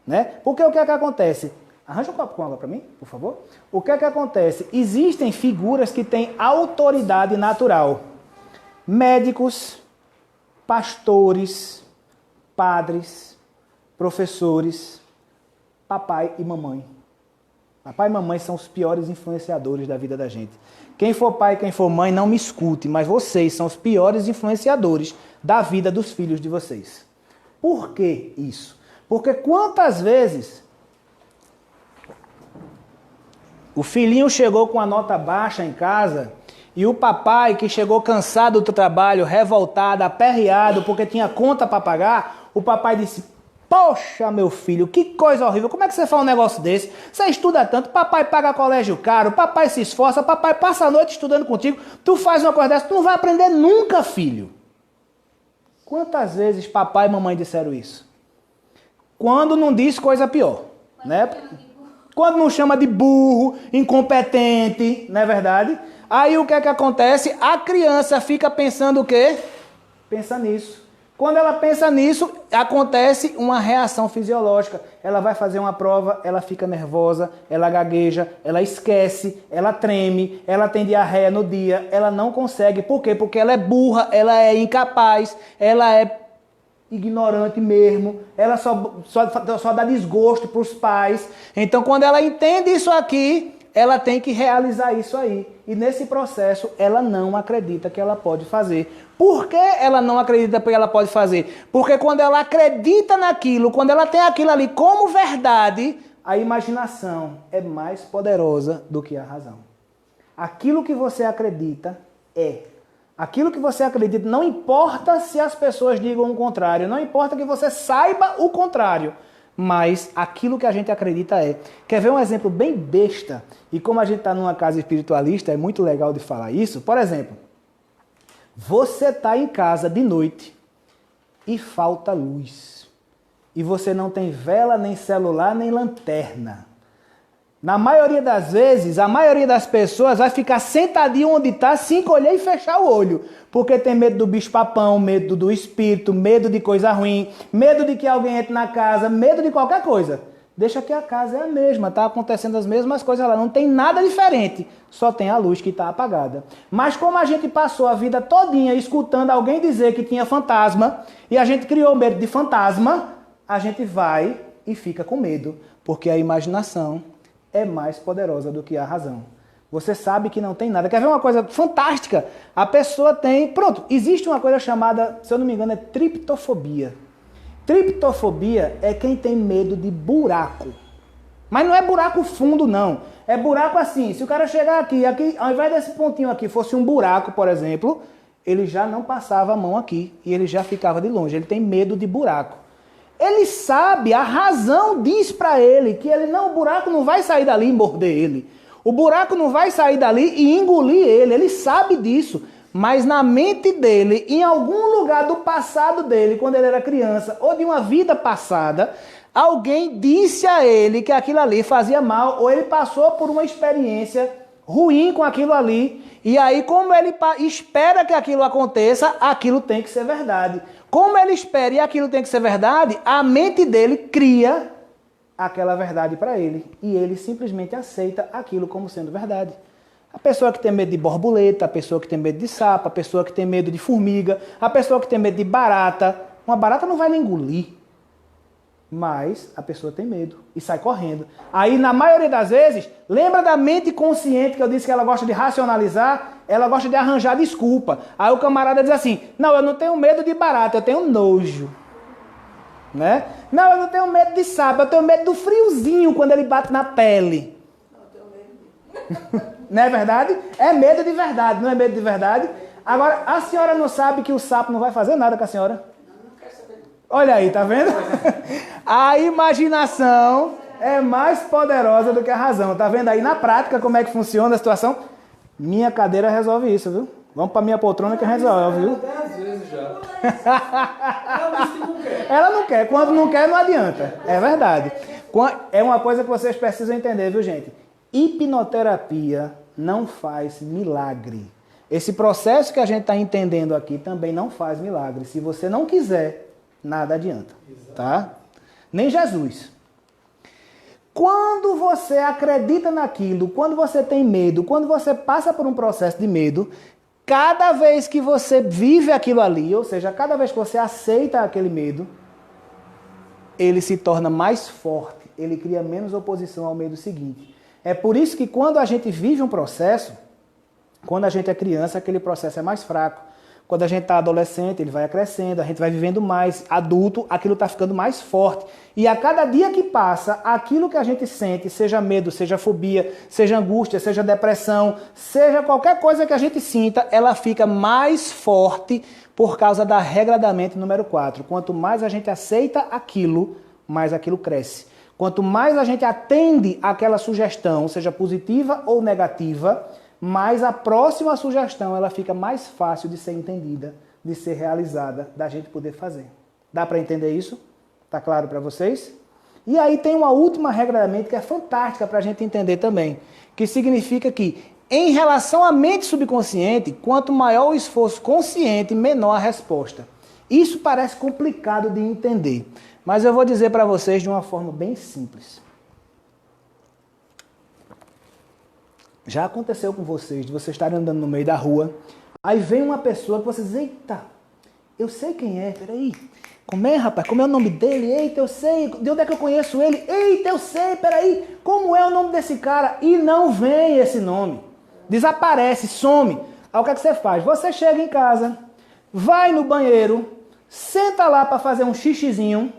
Né? Porque o que é que acontece? Arranja um copo com água para mim, por favor. O que é que acontece? Existem figuras que têm autoridade natural. Médicos, pastores, padres, professores, papai e mamãe. Papai e mamãe são os piores influenciadores da vida da gente. Quem for pai, quem for mãe, não me escute, mas vocês são os piores influenciadores da vida dos filhos de vocês. Por que isso? Porque quantas vezes o filhinho chegou com a nota baixa em casa e o papai, que chegou cansado do trabalho, revoltado, aperreado, porque tinha conta para pagar, o papai disse: poxa, meu filho, que coisa horrível, como é que você faz um negócio desse? Você estuda tanto, papai paga colégio caro, papai se esforça, papai passa a noite estudando contigo, tu faz uma coisa dessa, tu não vai aprender nunca, filho. Quantas vezes papai e mamãe disseram isso? Quando não diz coisa pior, né? Quando não chama de burro, incompetente, não é verdade? Aí o que é que acontece? A criança fica pensando o quê? Pensa nisso. Quando ela pensa nisso, acontece uma reação fisiológica. Ela vai fazer uma prova, ela fica nervosa, ela gagueja, ela esquece, ela treme, ela tem diarreia no dia, ela não consegue. Por quê? Porque ela é burra, ela é incapaz, ela é ignorante mesmo, ela só dá desgosto para os pais. Então, quando ela entende isso aqui, ela tem que realizar isso aí. E nesse processo, ela não acredita que ela pode fazer. Por que ela não acredita que ela pode fazer? Porque quando ela acredita naquilo, quando ela tem aquilo ali como verdade, a imaginação é mais poderosa do que a razão. Aquilo que você acredita é. Aquilo que você acredita, não importa se as pessoas digam o contrário, não importa que você saiba o contrário, mas aquilo que a gente acredita é. Quer ver um exemplo bem besta? E como a gente está numa casa espiritualista, é muito legal de falar isso. Por exemplo, você está em casa de noite e falta luz. E você não tem vela, nem celular, nem lanterna. Na maioria das vezes, a maioria das pessoas vai ficar sentadinho onde está, se encolher e fechar o olho. Porque tem medo do bicho-papão, medo do espírito, medo de coisa ruim, medo de que alguém entre na casa, medo de qualquer coisa. Deixa que a casa é a mesma, está acontecendo as mesmas coisas lá, não tem nada diferente, só tem a luz que está apagada. Mas como a gente passou a vida todinha escutando alguém dizer que tinha fantasma, e a gente criou medo de fantasma, a gente vai e fica com medo, porque a imaginação é mais poderosa do que a razão. Você sabe que não tem nada. Quer ver uma coisa fantástica? A pessoa tem... Pronto, existe uma coisa chamada, se eu não me engano, é triptofobia. Triptofobia é quem tem medo de buraco. Mas não é buraco fundo, não. É buraco assim. Se o cara chegar aqui, ao invés desse pontinho aqui fosse um buraco, por exemplo, ele já não passava a mão aqui e ele já ficava de longe. Ele tem medo de buraco. Ele sabe, a razão diz para ele que o buraco não vai sair dali e morder ele. O buraco não vai sair dali e engolir ele. Ele sabe disso. Mas na mente dele, em algum lugar do passado dele, quando ele era criança, ou de uma vida passada, alguém disse a ele que aquilo ali fazia mal, ou ele passou por uma experiência ruim com aquilo ali. E aí, como ele espera que aquilo aconteça, aquilo tem que ser verdade. Como ele espera e aquilo tem que ser verdade, a mente dele cria aquela verdade para ele. E ele simplesmente aceita aquilo como sendo verdade. A pessoa que tem medo de borboleta, a pessoa que tem medo de sapo, a pessoa que tem medo de formiga, a pessoa que tem medo de barata. Uma barata não vai lhe engolir. Mas a pessoa tem medo e sai correndo. Aí, na maioria das vezes, lembra da mente consciente que eu disse que ela gosta de racionalizar? Ela gosta de arranjar desculpa. Aí o camarada diz assim, não, eu não tenho medo de barata, eu tenho nojo. Né? Não, eu não tenho medo de sapo, eu tenho medo do friozinho quando ele bate na pele. Não, eu tenho medo. Não é verdade? É medo de verdade, não é medo de verdade? Agora, a senhora não sabe que o sapo não vai fazer nada com a senhora? Olha aí, tá vendo? A imaginação é mais poderosa do que a razão. Tá vendo aí na prática como é que funciona a situação? Minha cadeira resolve isso, viu? Vamos pra minha poltrona que resolve, viu? Até às vezes já. Ela disse que não quer. Ela não quer. Quando não quer, não adianta. É verdade. É uma coisa que vocês precisam entender, viu, gente? Hipnoterapia não faz milagre. Esse processo que a gente está entendendo aqui também não faz milagre. Se você não quiser, nada adianta. Tá? Nem Jesus. Quando você acredita naquilo, quando você tem medo, quando você passa por um processo de medo, cada vez que você vive aquilo ali, ou seja, cada vez que você aceita aquele medo, ele se torna mais forte, ele cria menos oposição ao medo seguinte. É por isso que quando a gente vive um processo, quando a gente é criança, aquele processo é mais fraco. Quando a gente está adolescente, ele vai crescendo, a gente vai vivendo mais. Adulto, aquilo está ficando mais forte. E a cada dia que passa, aquilo que a gente sente, seja medo, seja fobia, seja angústia, seja depressão, seja qualquer coisa que a gente sinta, ela fica mais forte por causa da regra da mente número 4. Quanto mais a gente aceita aquilo, mais aquilo cresce. Quanto mais a gente atende àquela sugestão, seja positiva ou negativa, mas a próxima sugestão ela fica mais fácil de ser entendida, de ser realizada, da gente poder fazer. Dá para entender isso? Tá claro para vocês? E aí tem uma última regra da mente que é fantástica para a gente entender também, que significa que em relação à mente subconsciente, quanto maior o esforço consciente, menor a resposta. Isso parece complicado de entender, mas eu vou dizer para vocês de uma forma bem simples. Já aconteceu com vocês, de vocês estarem andando no meio da rua, aí vem uma pessoa que vocês dizem, eita, eu sei quem é, peraí, como é, rapaz, como é o nome dele? Eita, eu sei, de onde é que eu conheço ele? Eita, eu sei, peraí, como é o nome desse cara? E não vem esse nome, desaparece, some. Aí o que é que você faz? Você chega em casa, vai no banheiro, senta lá para fazer um xixizinho,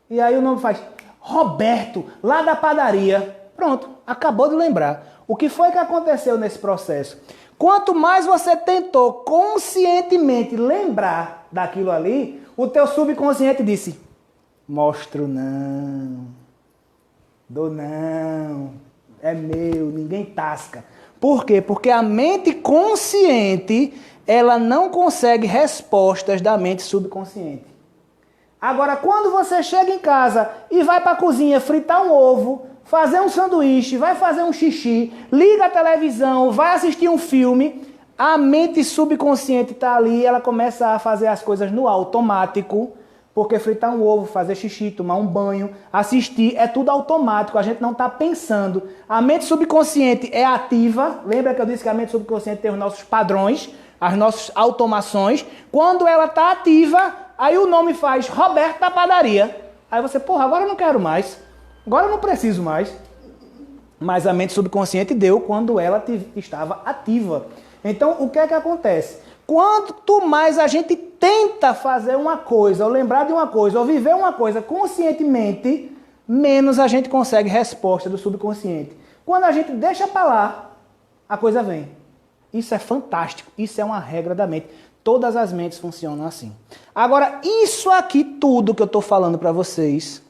e aí o nome faz Roberto, lá da padaria. Pronto, acabou de lembrar. O que foi que aconteceu nesse processo? Quanto mais você tentou conscientemente lembrar daquilo ali, o teu subconsciente disse, mostro não, dou não, é meu, ninguém tasca. Por quê? Porque a mente consciente, ela não consegue respostas da mente subconsciente. Agora, quando você chega em casa e vai para a cozinha fritar um ovo, fazer um sanduíche, vai fazer um xixi, liga a televisão, vai assistir um filme, a mente subconsciente está ali, ela começa a fazer as coisas no automático, porque fritar um ovo, fazer xixi, tomar um banho, assistir, é tudo automático, a gente não está pensando. A mente subconsciente é ativa, lembra que eu disse que a mente subconsciente tem os nossos padrões, as nossas automações. Quando ela está ativa, aí o nome faz Roberto da padaria. Aí você, porra, agora eu não quero mais. Agora eu não preciso mais. Mas a mente subconsciente deu quando ela estava ativa. Então, o que é que acontece? Quanto mais a gente tenta fazer uma coisa, ou lembrar de uma coisa, ou viver uma coisa conscientemente, menos a gente consegue resposta do subconsciente. Quando a gente deixa para lá, a coisa vem. Isso é fantástico. Isso é uma regra da mente. Todas as mentes funcionam assim. Agora, isso aqui tudo que eu estou falando para vocês,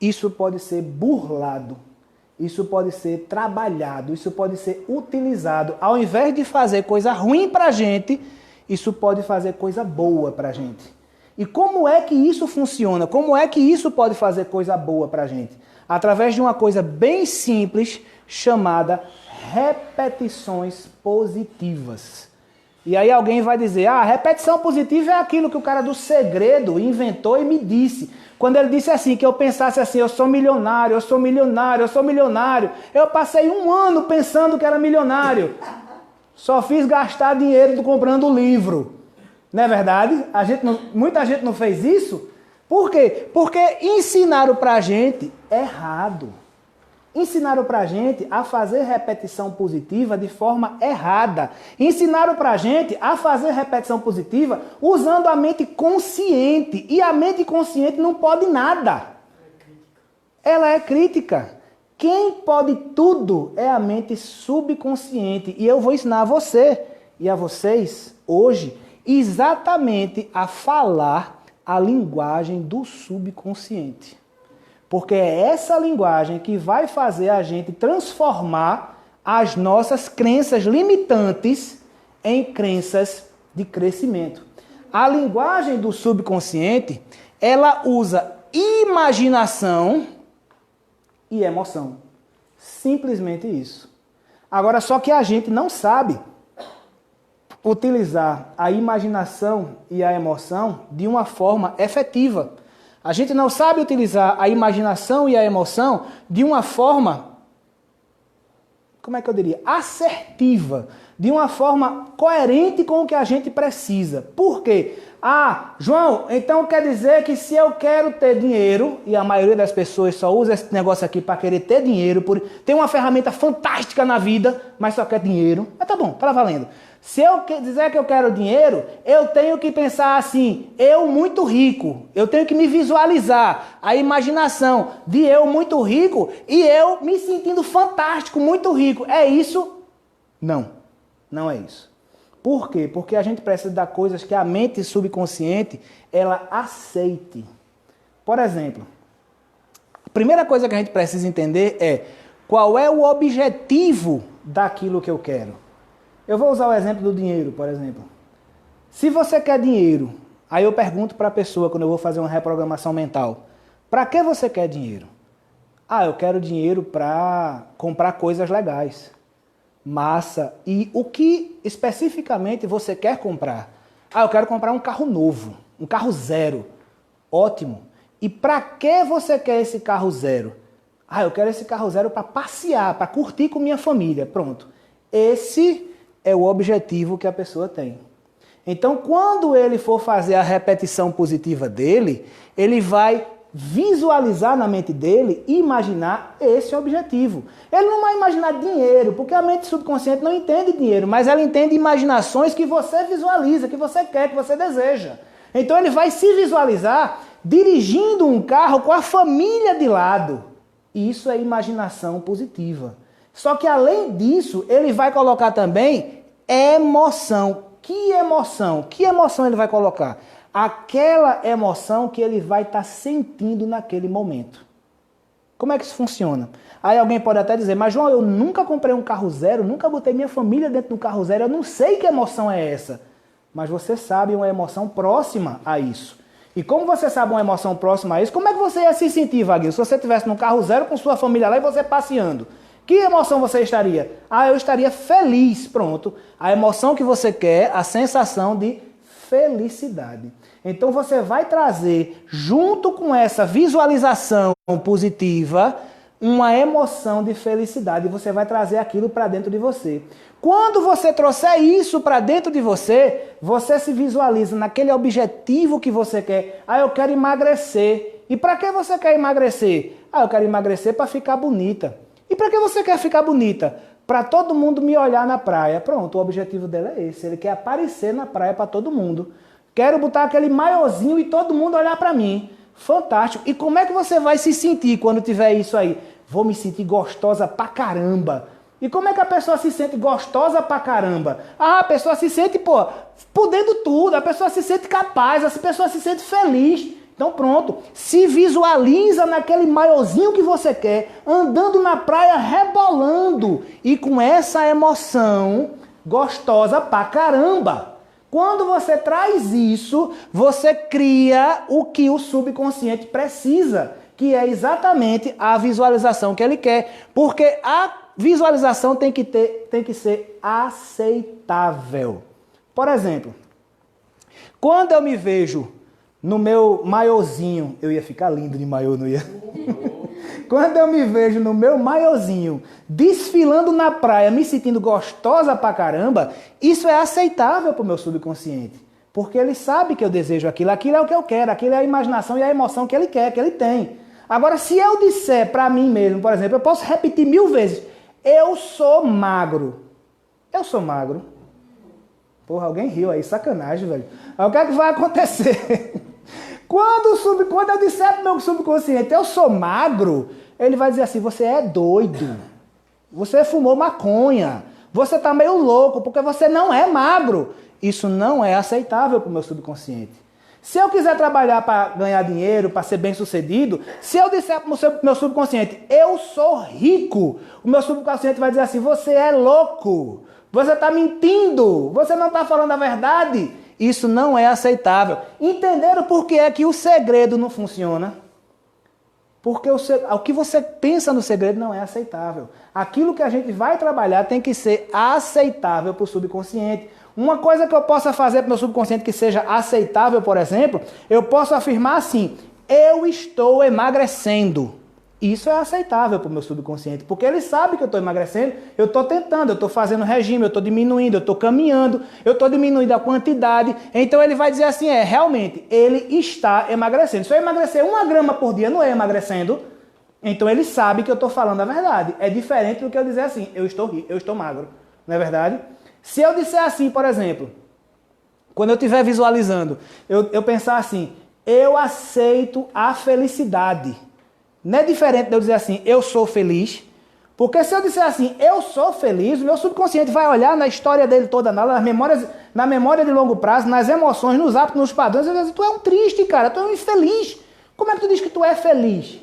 isso pode ser burlado, isso pode ser trabalhado, isso pode ser utilizado. Ao invés de fazer coisa ruim para a gente, isso pode fazer coisa boa para a gente. E como é que isso funciona? Como é que isso pode fazer coisa boa para a gente? Através de uma coisa bem simples chamada repetições positivas. E aí alguém vai dizer, repetição positiva é aquilo que o cara do segredo inventou e me disse. Quando ele disse assim, que eu pensasse assim, eu sou milionário, eu sou milionário, eu sou milionário. Eu passei um ano pensando que era milionário. Só fiz gastar dinheiro comprando livro. Não é verdade? Muita gente não fez isso. Por quê? Porque ensinaram pra gente errado. Ensinaram pra gente a fazer repetição positiva de forma errada. Ensinaram pra gente a fazer repetição positiva usando a mente consciente. E a mente consciente não pode nada. Ela é crítica. Quem pode tudo é a mente subconsciente. E eu vou ensinar a você e a vocês hoje exatamente a falar a linguagem do subconsciente. Porque é essa linguagem que vai fazer a gente transformar as nossas crenças limitantes em crenças de crescimento. A linguagem do subconsciente, ela usa imaginação e emoção. Simplesmente isso. Agora, só que a gente não sabe utilizar a imaginação e a emoção de uma forma efetiva. A gente não sabe utilizar a imaginação e a emoção de uma forma, como é que eu diria? Assertiva, de uma forma coerente com o que a gente precisa. Por quê? Ah, João, então quer dizer que se eu quero ter dinheiro, e a maioria das pessoas só usa esse negócio aqui para querer ter dinheiro, tem uma ferramenta fantástica na vida, mas só quer dinheiro. Mas tá bom, tá valendo. Se eu dizer que eu quero dinheiro, eu tenho que pensar assim, eu muito rico, eu tenho que me visualizar, a imaginação de eu muito rico e eu me sentindo fantástico, muito rico. É isso? Não, não é isso. Por quê? Porque a gente precisa dar coisas que a mente subconsciente, ela aceite. Por exemplo, a primeira coisa que a gente precisa entender é qual é o objetivo daquilo que eu quero. Eu vou usar o exemplo do dinheiro, por exemplo. Se você quer dinheiro, aí eu pergunto para a pessoa, quando eu vou fazer uma reprogramação mental, para que você quer dinheiro? Ah, eu quero dinheiro para comprar coisas legais, massa. E o que especificamente você quer comprar? Ah, eu quero comprar um carro novo, um carro zero. Ótimo. E para que você quer esse carro zero? Ah, eu quero esse carro zero para passear, para curtir com minha família. Pronto. Esse é o objetivo que a pessoa tem. Então, quando ele for fazer a repetição positiva dele, ele vai visualizar na mente dele e imaginar esse objetivo. Ele não vai imaginar dinheiro, porque a mente subconsciente não entende dinheiro, mas ela entende imaginações que você visualiza, que você quer, que você deseja. Então, ele vai se visualizar dirigindo um carro com a família de lado. Isso é imaginação positiva. Só que além disso, ele vai colocar também emoção. Que emoção? Que emoção ele vai colocar? Aquela emoção que ele vai estar sentindo naquele momento. Como é que isso funciona? Aí alguém pode até dizer, mas João, eu nunca comprei um carro zero, nunca botei minha família dentro do carro zero, eu não sei que emoção é essa. Mas você sabe uma emoção próxima a isso. E como você sabe uma emoção próxima a isso, como é que você ia se sentir, Vaguinho, se você estivesse num carro zero com sua família lá e você passeando? Que emoção você estaria? Ah, eu estaria feliz, pronto. A emoção que você quer, a sensação de felicidade. Então você vai trazer, junto com essa visualização positiva, uma emoção de felicidade. E você vai trazer aquilo para dentro de você. Quando você trouxer isso para dentro de você, você se visualiza naquele objetivo que você quer. Ah, eu quero emagrecer. E para que você quer emagrecer? Ah, eu quero emagrecer para ficar bonita. E para que você quer ficar bonita? Para todo mundo me olhar na praia. Pronto, o objetivo dele é esse. Ele quer aparecer na praia para todo mundo. Quero botar aquele maiozinho e todo mundo olhar para mim. Fantástico. E como é que você vai se sentir quando tiver isso aí? Vou me sentir gostosa pra caramba. E como é que a pessoa se sente gostosa pra caramba? Ah, a pessoa se sente, podendo tudo. A pessoa se sente capaz. A pessoa se sente feliz. Então pronto, se visualiza naquele maiozinho que você quer, andando na praia, rebolando e com essa emoção gostosa pra caramba. Quando você traz isso, você cria o que o subconsciente precisa, que é exatamente a visualização que ele quer, porque a visualização tem que ser aceitável. Por exemplo, quando eu me vejo no meu maiozinho, eu ia ficar lindo de maiô, não ia? Quando eu me vejo no meu maiozinho, desfilando na praia, me sentindo gostosa pra caramba, isso é aceitável pro meu subconsciente. Porque ele sabe que eu desejo aquilo, aquilo é o que eu quero, aquilo é a imaginação e a emoção que ele quer, que ele tem. Agora, se eu disser pra mim mesmo, por exemplo, eu posso repetir 1000 vezes, eu sou magro. Eu sou magro. Porra, alguém riu aí, sacanagem, velho. Aí, o que é que vai acontecer? Quando eu disser pro meu subconsciente, eu sou magro, ele vai dizer assim, você é doido. Você fumou maconha. Você tá meio louco, porque você não é magro. Isso não é aceitável pro meu subconsciente. Se eu quiser trabalhar para ganhar dinheiro, para ser bem-sucedido, se eu disser para o meu subconsciente, eu sou rico, o meu subconsciente vai dizer assim, você é louco, você está mentindo, você não está falando a verdade. Isso não é aceitável. Entenderam por que é que o segredo não funciona? Porque o que você pensa no segredo não é aceitável. Aquilo que a gente vai trabalhar tem que ser aceitável para o subconsciente. Uma coisa que eu possa fazer para o meu subconsciente que seja aceitável, por exemplo, eu posso afirmar assim, eu estou emagrecendo. Isso é aceitável para o meu subconsciente, porque ele sabe que eu estou emagrecendo, eu estou tentando, eu estou fazendo regime, eu estou diminuindo, eu estou caminhando, eu estou diminuindo a quantidade. Então ele vai dizer assim, realmente, ele está emagrecendo. Se eu emagrecer 1 grama por dia, não é emagrecendo, então ele sabe que eu estou falando a verdade. É diferente do que eu dizer assim, eu estou magro, não é verdade? Se eu disser assim, por exemplo, quando eu estiver visualizando, eu pensar assim, eu aceito a felicidade. Não é diferente de eu dizer assim, eu sou feliz. Porque se eu disser assim, eu sou feliz, o meu subconsciente vai olhar na história dele toda, na memória de longo prazo, nas emoções, nos hábitos, nos padrões, e vai dizer, tu é um triste, cara, tu é um infeliz. Como é que tu diz que tu é feliz?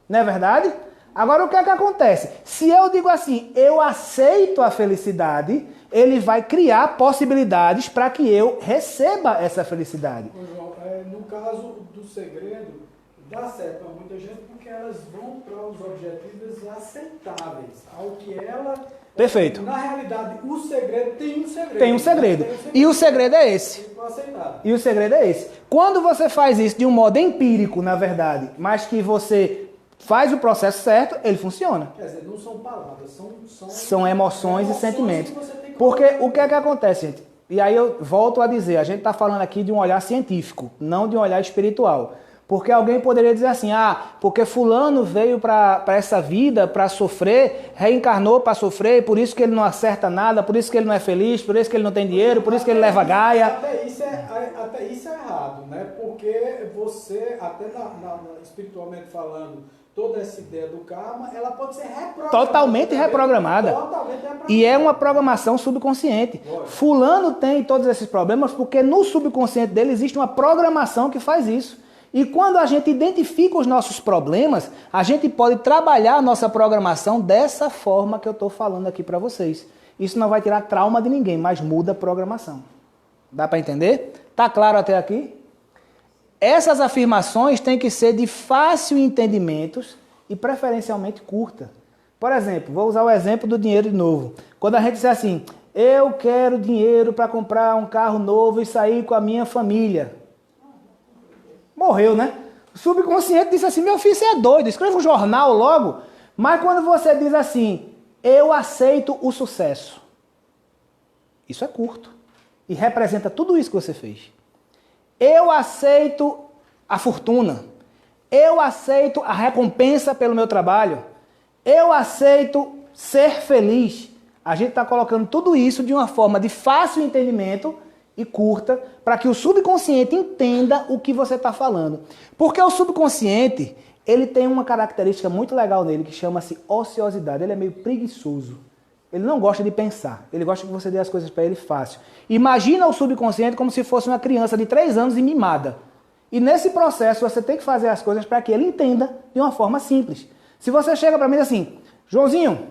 Não é verdade? Agora o que é que acontece? Se eu digo assim, eu aceito a felicidade, ele vai criar possibilidades para que eu receba essa felicidade. Ô, João, no caso do segredo, dá certo para muita gente porque elas vão para os objetivos aceitáveis, ao que ela... Perfeito. Na realidade, o segredo tem um segredo. Tem um segredo. E o segredo é esse. E o segredo é esse. Quando você faz isso de um modo empírico, na verdade, mas que você faz o processo certo, ele funciona. Quer dizer, não são palavras, são emoções e sentimentos. Porque o que é que acontece, gente? E aí eu volto a dizer, a gente está falando aqui de um olhar científico, não de um olhar espiritual. Porque alguém poderia dizer assim, porque fulano veio para essa vida para sofrer, reencarnou para sofrer, por isso que ele não acerta nada, por isso que ele não é feliz, por isso que ele não tem dinheiro, por isso que ele leva gaia. Até isso é errado, né? Porque você, até espiritualmente falando, toda essa ideia do karma, ela pode ser reprogramada. Totalmente reprogramada. E é uma programação subconsciente. Fulano tem todos esses problemas porque no subconsciente dele existe uma programação que faz isso. E quando a gente identifica os nossos problemas, a gente pode trabalhar a nossa programação dessa forma que eu estou falando aqui para vocês. Isso não vai tirar trauma de ninguém, mas muda a programação. Dá para entender? Tá claro até aqui? Essas afirmações têm que ser de fácil entendimento e preferencialmente curta. Por exemplo, vou usar o exemplo do dinheiro de novo. Quando a gente diz assim, eu quero dinheiro para comprar um carro novo e sair com a minha família. Morreu, né? O subconsciente disse assim, meu filho, você é doido, escreva um jornal logo. Mas quando você diz assim, eu aceito o sucesso. Isso é curto. E representa tudo isso que você fez. Eu aceito a fortuna. Eu aceito a recompensa pelo meu trabalho. Eu aceito ser feliz. A gente está colocando tudo isso de uma forma de fácil entendimento e curta, para que o subconsciente entenda o que você está falando. Porque o subconsciente, ele tem uma característica muito legal nele, que chama-se ociosidade. Ele é meio preguiçoso. Ele não gosta de pensar. Ele gosta que você dê as coisas para ele fácil. Imagina o subconsciente como se fosse uma criança de 3 anos e mimada. E nesse processo, você tem que fazer as coisas para que ele entenda de uma forma simples. Se você chega para mim e diz assim, Joãozinho,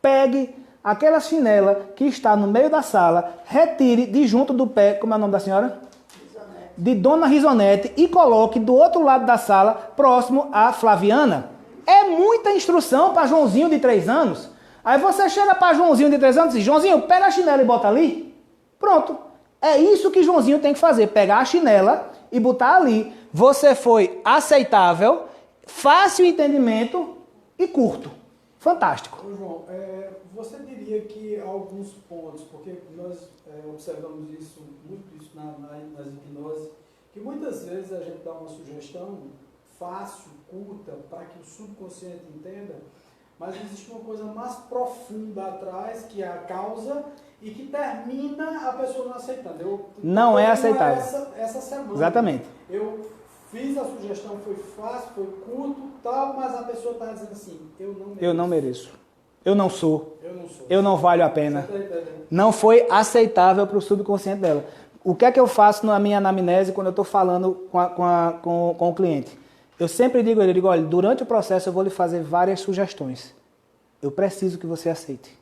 pegue aquela chinela que está no meio da sala, retire de junto do pé, como é o nome da senhora? Risonete. De Dona Risonete, e coloque do outro lado da sala, próximo à Flaviana. É muita instrução para Joãozinho de 3 anos. Aí você chega para Joãozinho de 3 anos e diz, Joãozinho, pega a chinela e bota ali. Pronto. É isso que Joãozinho tem que fazer, pegar a chinela e botar ali. Você foi aceitável, fácil entendimento e curto. Fantástico. Ô, João, você diria que alguns pontos, porque nós observamos isso, muito isso nas hipnoses, que muitas vezes a gente dá uma sugestão fácil, curta, para que o subconsciente entenda, mas existe uma coisa mais profunda atrás, que é a causa, e que termina a pessoa não aceitando. Não é aceitável. Essa semana. Exatamente. Eu fiz a sugestão, foi fácil, foi curto, tal, mas a pessoa está dizendo assim, eu não mereço. Eu não sou. Eu não valho a pena. Você tá entendendo? Não foi aceitável para o subconsciente dela. O que é que eu faço na minha anamnese quando eu estou falando com o cliente? Eu sempre digo a ele, olha, durante o processo eu vou lhe fazer várias sugestões. Eu preciso que você aceite.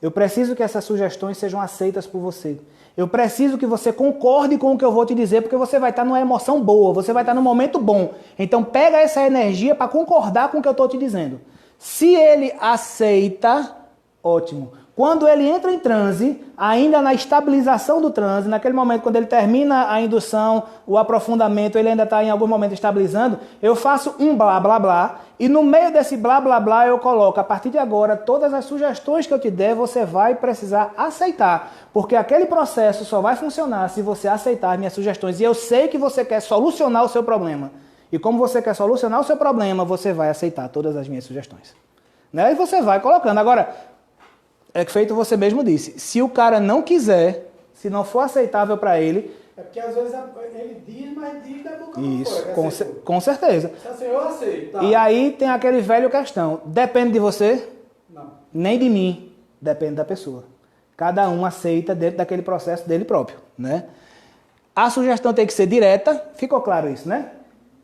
Eu preciso que essas sugestões sejam aceitas por você. Eu preciso que você concorde com o que eu vou te dizer, porque você vai estar numa emoção boa, você vai estar num momento bom. Então pega essa energia para concordar com o que eu estou te dizendo. Se ele aceita, ótimo. Quando ele entra em transe, ainda na estabilização do transe, naquele momento quando ele termina a indução, o aprofundamento, ele ainda está em algum momento estabilizando, eu faço um blá blá blá, e no meio desse blá blá blá eu coloco, a partir de agora, todas as sugestões que eu te der, você vai precisar aceitar, porque aquele processo só vai funcionar se você aceitar minhas sugestões, e eu sei que você quer solucionar o seu problema, e como você quer solucionar o seu problema, você vai aceitar todas as minhas sugestões. Né? E você vai colocando. Agora, é que feito você mesmo disse, se o cara não quiser, se não for aceitável para ele... É porque às vezes ele diz, mas diz da boca Isso, pra fora, com certeza. Assim, eu aceito, tá. E aí tem aquele velho questão, depende de você? Não. Nem de mim, depende da pessoa. Cada um aceita dentro daquele processo dele próprio, né? A sugestão tem que ser direta, ficou claro isso, né?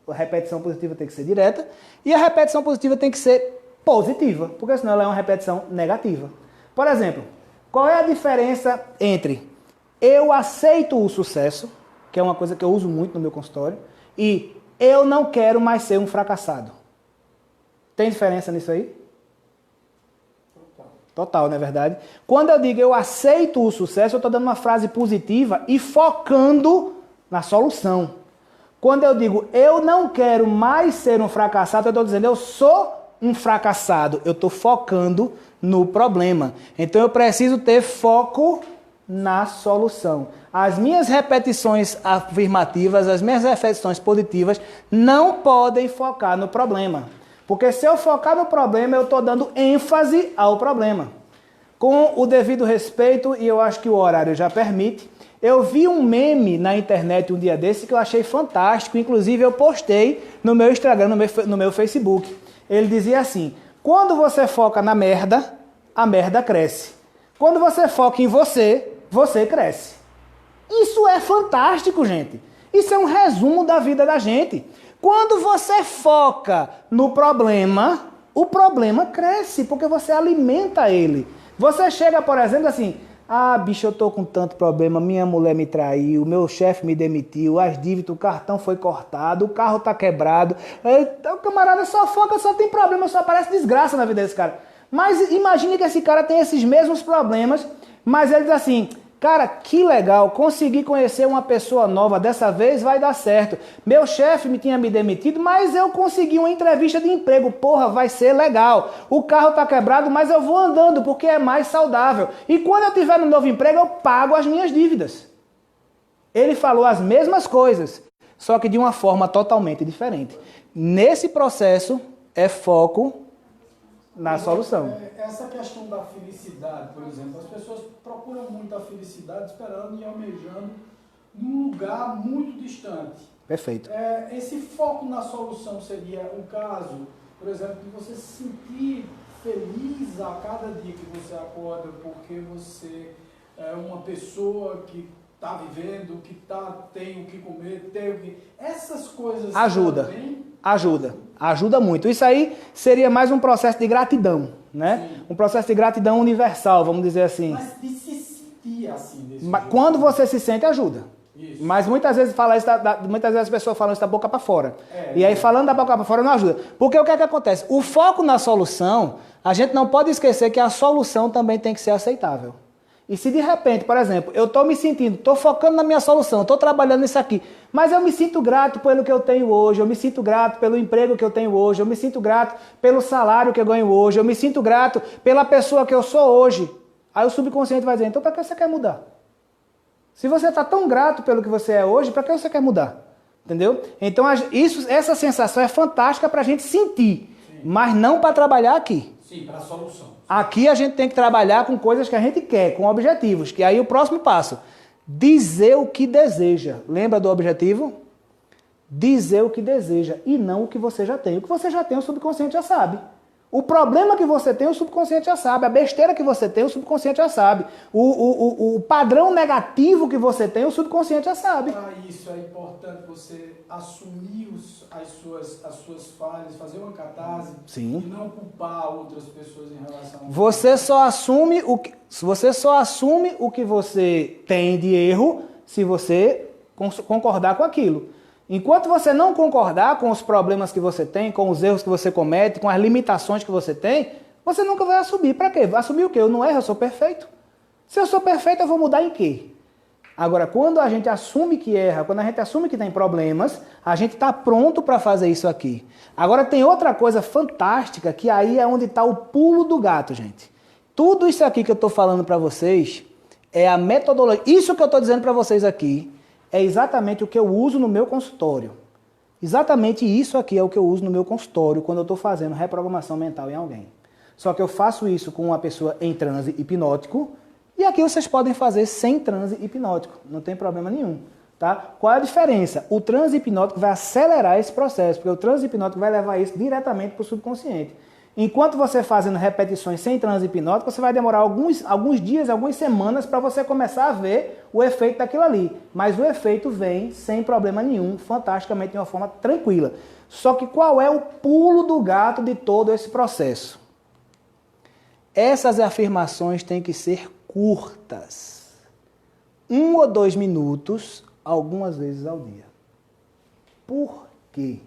A repetição positiva tem que ser direta e a repetição positiva tem que ser positiva, porque senão ela é uma repetição negativa. Por exemplo, qual é a diferença entre eu aceito o sucesso, que é uma coisa que eu uso muito no meu consultório, e eu não quero mais ser um fracassado? Tem diferença nisso aí? Total, não é verdade? Quando eu digo eu aceito o sucesso, eu estou dando uma frase positiva e focando na solução. Quando eu digo eu não quero mais ser um fracassado, eu estou dizendo eu sou um fracassado. Eu estou focando no problema. Então eu preciso ter foco na solução. As minhas repetições afirmativas, as minhas repetições positivas não podem focar no problema. Porque se eu focar no problema, eu estou dando ênfase ao problema. Com o devido respeito, e eu acho que o horário já permite, eu vi um meme na internet um dia desse que eu achei fantástico. Inclusive eu postei no meu Instagram, no meu Facebook. Ele dizia assim, quando você foca na merda, a merda cresce. Quando você foca em você, você cresce. Isso é fantástico, gente. Isso é um resumo da vida da gente. Quando você foca no problema, o problema cresce, porque você alimenta ele. Você chega, por exemplo, assim, bicho, eu tô com tanto problema, minha mulher me traiu, meu chefe me demitiu, as dívidas, o cartão foi cortado, o carro tá quebrado. Então, o camarada só foca, só tem problema, só aparece desgraça na vida desse cara. Mas imagine que esse cara tem esses mesmos problemas, mas ele diz assim, cara, que legal, consegui conhecer uma pessoa nova, dessa vez vai dar certo. Meu chefe tinha me demitido, mas eu consegui uma entrevista de emprego, porra, vai ser legal. O carro tá quebrado, mas eu vou andando porque é mais saudável. E quando eu tiver no novo emprego, eu pago as minhas dívidas. Ele falou as mesmas coisas, só que de uma forma totalmente diferente. Nesse processo, é foco na solução. Essa questão da felicidade, por exemplo, as pessoas procuram muito a felicidade esperando e almejando num lugar muito distante. Perfeito. Esse foco na solução seria um caso, por exemplo, de você se sentir feliz a cada dia que você acorda, porque você é uma pessoa que está vivendo, que tem o que comer, tem o que... Essas coisas ajuda. Também... Ajuda muito. Isso aí seria mais um processo de gratidão, né? Sim. Um processo de gratidão universal, vamos dizer assim. Mas de se sentir assim. Quando você se sente, ajuda. Isso. Mas muitas vezes muitas vezes as pessoas falam isso da boca para fora. E aí falando da boca para fora não ajuda. Porque o que é que acontece? O foco na solução, a gente não pode esquecer que a solução também tem que ser aceitável. E se de repente, por exemplo, eu estou me sentindo, estou focando na minha solução, estou trabalhando nisso aqui, mas eu me sinto grato pelo que eu tenho hoje, eu me sinto grato pelo emprego que eu tenho hoje, eu me sinto grato pelo salário que eu ganho hoje, eu me sinto grato pela pessoa que eu sou hoje. Aí o subconsciente vai dizer, então para que você quer mudar? Se você está tão grato pelo que você é hoje, para que você quer mudar? Entendeu? Então essa sensação é fantástica para a gente sentir, sim, mas não para trabalhar aqui. Sim, para a solução. Aqui a gente tem que trabalhar com coisas que a gente quer, com objetivos. Que aí o próximo passo, dizer o que deseja. Lembra do objetivo? Dizer o que deseja e não o que você já tem. O que você já tem, o subconsciente já sabe. O problema que você tem, o subconsciente já sabe. A besteira que você tem, o subconsciente já sabe. O padrão negativo que você tem, o subconsciente já sabe. Para isso é importante você assumir as suas falhas, fazer uma catarse. Sim. E não culpar outras pessoas em relação a Você só assume o que você tem de erro se você concordar com aquilo. Enquanto você não concordar com os problemas que você tem, com os erros que você comete, com as limitações que você tem, você nunca vai assumir. Para quê? Vai assumir o quê? Eu não erro, eu sou perfeito. Se eu sou perfeito, eu vou mudar em quê? Agora, quando a gente assume que erra, quando a gente assume que tem problemas, a gente está pronto para fazer isso aqui. Agora, tem outra coisa fantástica, que aí é onde está o pulo do gato, gente. Tudo isso aqui que eu estou falando para vocês é a metodologia. Isso que eu estou dizendo para vocês aqui é exatamente o que eu uso no meu consultório. Exatamente isso aqui é o que eu uso no meu consultório quando eu estou fazendo reprogramação mental em alguém. Só que eu faço isso com uma pessoa em transe hipnótico e aqui vocês podem fazer sem transe hipnótico. Não tem problema nenhum. Tá? Qual é a diferença? O transe hipnótico vai acelerar esse processo, porque o transe hipnótico vai levar isso diretamente para o subconsciente. Enquanto você fazendo repetições sem transe hipnótico, você vai demorar alguns dias, algumas semanas para você começar a ver o efeito daquilo ali. Mas o efeito vem sem problema nenhum, fantasticamente, de uma forma tranquila. Só que qual é o pulo do gato de todo esse processo? Essas afirmações têm que ser curtas. 1 ou 2 minutos, algumas vezes ao dia. Por quê?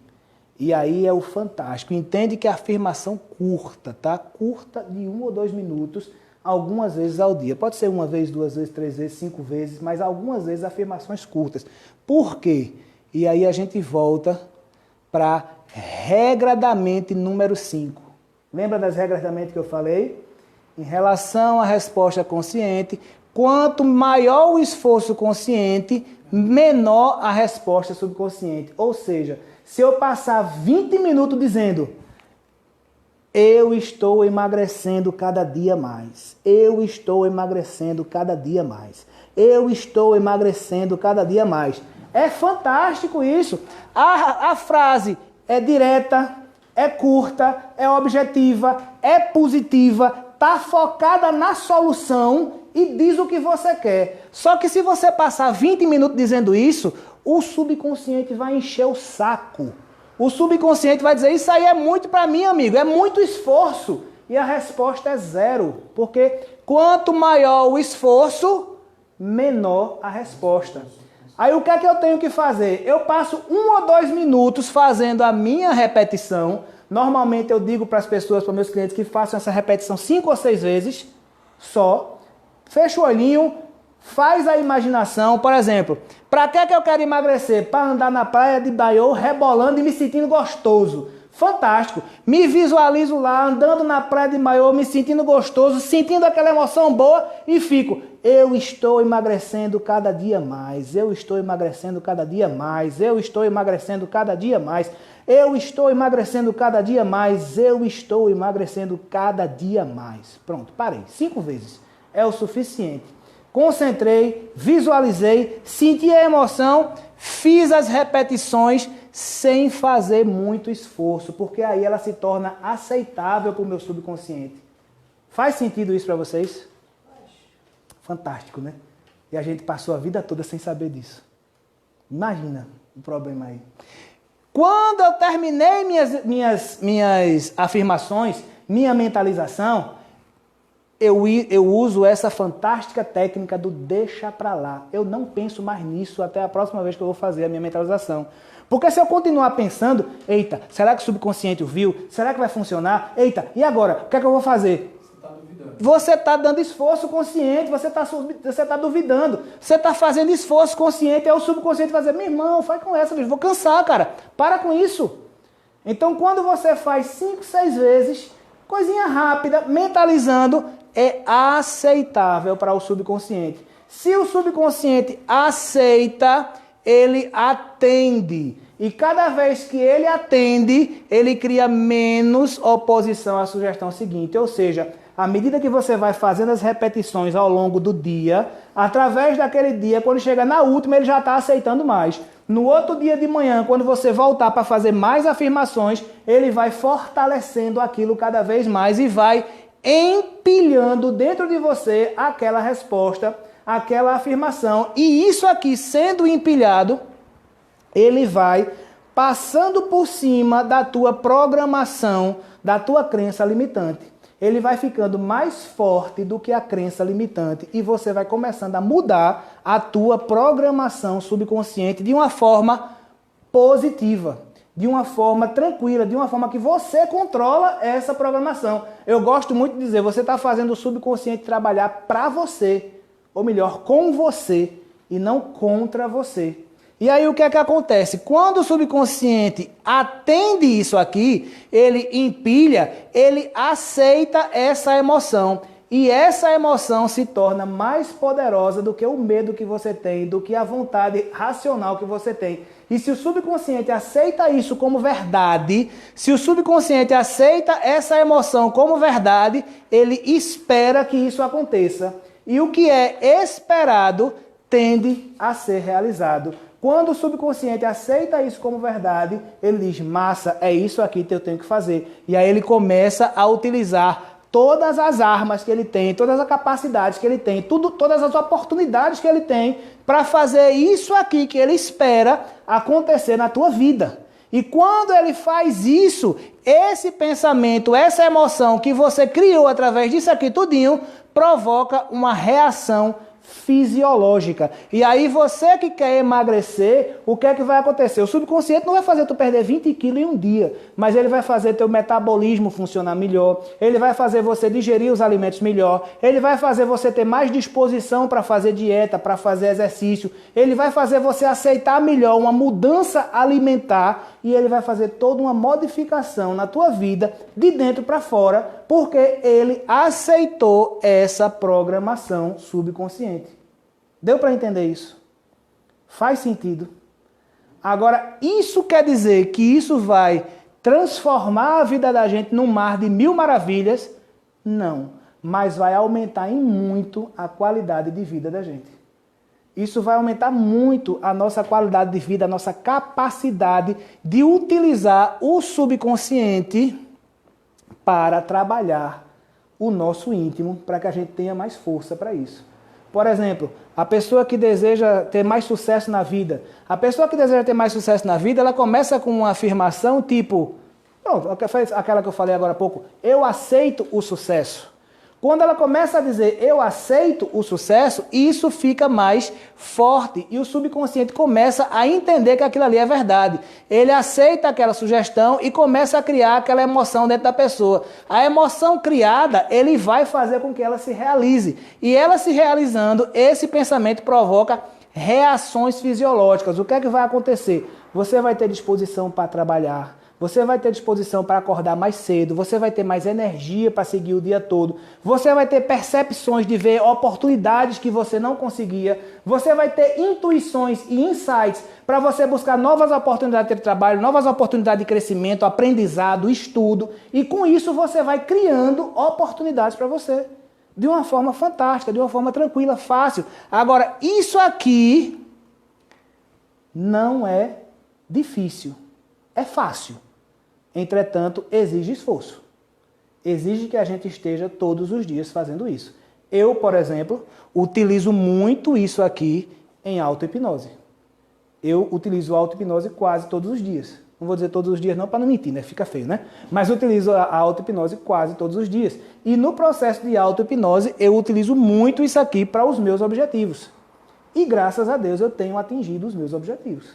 E aí é o fantástico. Entende que a afirmação curta, tá? Curta de 1 ou 2 minutos, algumas vezes ao dia. Pode ser 1 vez, 2 vezes, 3 vezes, 5 vezes, mas algumas vezes afirmações curtas. Por quê? E aí a gente volta para regra da mente número 5. Lembra das regras da mente que eu falei? Em relação à resposta consciente, quanto maior o esforço consciente, menor a resposta subconsciente. Ou seja, se eu passar 20 minutos dizendo eu estou emagrecendo cada dia mais, eu estou emagrecendo cada dia mais, eu estou emagrecendo cada dia mais. É fantástico isso. A frase é direta, é curta, é objetiva, é positiva, está focada na solução e diz o que você quer. Só que se você passar 20 minutos dizendo isso, o subconsciente vai encher o saco. O subconsciente vai dizer, isso aí é muito para mim, amigo, é muito esforço. E a resposta é 0. Porque quanto maior o esforço, menor a resposta. Aí o que é que eu tenho que fazer? Eu passo 1 ou 2 minutos fazendo a minha repetição. Normalmente eu digo para as pessoas, para meus clientes, que façam essa repetição 5 ou 6 vezes só. Fecha o olhinho, faz a imaginação. Por exemplo, para que eu quero emagrecer? Para andar na praia de Baiô, rebolando e me sentindo gostoso. Fantástico. Me visualizo lá, andando na praia de Baiô, me sentindo gostoso, sentindo aquela emoção boa e fico, eu estou emagrecendo cada dia mais, eu estou emagrecendo cada dia mais, eu estou emagrecendo cada dia mais, eu estou emagrecendo cada dia mais, eu estou emagrecendo cada dia mais. Pronto, parei. 5 vezes. É o suficiente. Concentrei, visualizei, senti a emoção, fiz as repetições sem fazer muito esforço, porque aí ela se torna aceitável para o meu subconsciente. Faz sentido isso para vocês? Fantástico, né? E a gente passou a vida toda sem saber disso. Imagina o problema aí. Quando eu terminei minhas afirmações, minha mentalização, eu uso essa fantástica técnica do deixa pra lá. Eu não penso mais nisso até a próxima vez que eu vou fazer a minha mentalização. Porque se eu continuar pensando, eita, será que o subconsciente viu? Será que vai funcionar? Eita, e agora? O que é que eu vou fazer? Você está dando esforço consciente, você está duvidando. Você está fazendo esforço consciente, aí o subconsciente vai dizer, meu irmão, faz com essa, vou cansar, cara. Para com isso. Então, quando você faz 5, 6 vezes, coisinha rápida, mentalizando, é aceitável para o subconsciente. Se o subconsciente aceita, ele atende. E cada vez que ele atende, ele cria menos oposição à sugestão seguinte. Ou seja, À medida que você vai fazendo as repetições ao longo do dia, através daquele dia, quando chega na última, ele já está aceitando mais. No outro dia de manhã, quando você voltar para fazer mais afirmações, ele vai fortalecendo aquilo cada vez mais e vai empilhando dentro de você aquela resposta, aquela afirmação. E isso aqui sendo empilhado, ele vai passando por cima da tua programação, da tua crença limitante. Ele vai ficando mais forte do que a crença limitante e você vai começando a mudar a tua programação subconsciente de uma forma positiva, de uma forma tranquila, de uma forma que você controla essa programação. Eu gosto muito de dizer, você está fazendo o subconsciente trabalhar para você, ou melhor, com você e não contra você. E aí o que é que acontece? Quando o subconsciente atende isso aqui, ele empilha, ele aceita essa emoção. E essa emoção se torna mais poderosa do que o medo que você tem, do que a vontade racional que você tem. E se o subconsciente aceita isso como verdade, se o subconsciente aceita essa emoção como verdade, ele espera que isso aconteça. E o que é esperado tende a ser realizado. Quando o subconsciente aceita isso como verdade, ele diz, massa, é isso aqui que eu tenho que fazer. E aí ele começa a utilizar todas as armas que ele tem, todas as capacidades que ele tem, todas as oportunidades que ele tem para fazer isso aqui que ele espera acontecer na tua vida. E quando ele faz isso, esse pensamento, essa emoção que você criou através disso aqui tudinho, provoca uma reação fisiológica. E aí você que quer emagrecer, o que é que vai acontecer? O subconsciente não vai fazer tu perder 20 quilos em um dia, mas ele vai fazer teu metabolismo funcionar melhor, ele vai fazer você digerir os alimentos melhor, ele vai fazer você ter mais disposição para fazer dieta, para fazer exercício, ele vai fazer você aceitar melhor uma mudança alimentar e ele vai fazer toda uma modificação na tua vida de dentro para fora, porque ele aceitou essa programação subconsciente. Deu para entender isso? Faz sentido? Agora, isso quer dizer que isso vai transformar a vida da gente num mar de mil maravilhas? Não. Mas vai aumentar em muito a qualidade de vida da gente. Isso vai aumentar muito a nossa qualidade de vida, a nossa capacidade de utilizar o subconsciente para trabalhar o nosso íntimo, para que a gente tenha mais força para isso. Por exemplo, a pessoa que deseja ter mais sucesso na vida, ela começa com uma afirmação tipo, pronto, aquela que eu falei agora há pouco, eu aceito o sucesso. Quando ela começa a dizer, eu aceito o sucesso, isso fica mais forte e o subconsciente começa a entender que aquilo ali é verdade. Ele aceita aquela sugestão e começa a criar aquela emoção dentro da pessoa. A emoção criada, ele vai fazer com que ela se realize. E ela se realizando, esse pensamento provoca reações fisiológicas. O que é que vai acontecer? Você vai ter disposição para trabalhar. Você vai ter disposição para acordar mais cedo, você vai ter mais energia para seguir o dia todo, você vai ter percepções de ver oportunidades que você não conseguia, você vai ter intuições e insights para você buscar novas oportunidades de trabalho, novas oportunidades de crescimento, aprendizado, estudo, e com isso você vai criando oportunidades para você, de uma forma fantástica, de uma forma tranquila, fácil. Agora, isso aqui não é difícil, é fácil. Entretanto, exige esforço. Exige que a gente esteja todos os dias fazendo isso. Eu, por exemplo, utilizo muito isso aqui em auto-hipnose. Eu utilizo a auto-hipnose quase todos os dias. Não vou dizer todos os dias não, para não mentir, né? Fica feio, né? Mas eu utilizo a auto-hipnose quase todos os dias. E no processo de auto-hipnose, eu utilizo muito isso aqui para os meus objetivos. E graças a Deus eu tenho atingido os meus objetivos.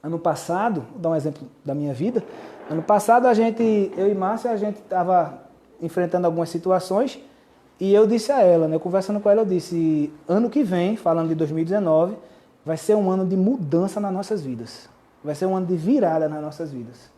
Ano passado, vou dar um exemplo da minha vida, ano passado eu e Márcia, a gente estava enfrentando algumas situações e eu disse a ela, né, conversando com ela, eu disse, ano que vem, falando de 2019, vai ser um ano de mudança nas nossas vidas, vai ser um ano de virada nas nossas vidas.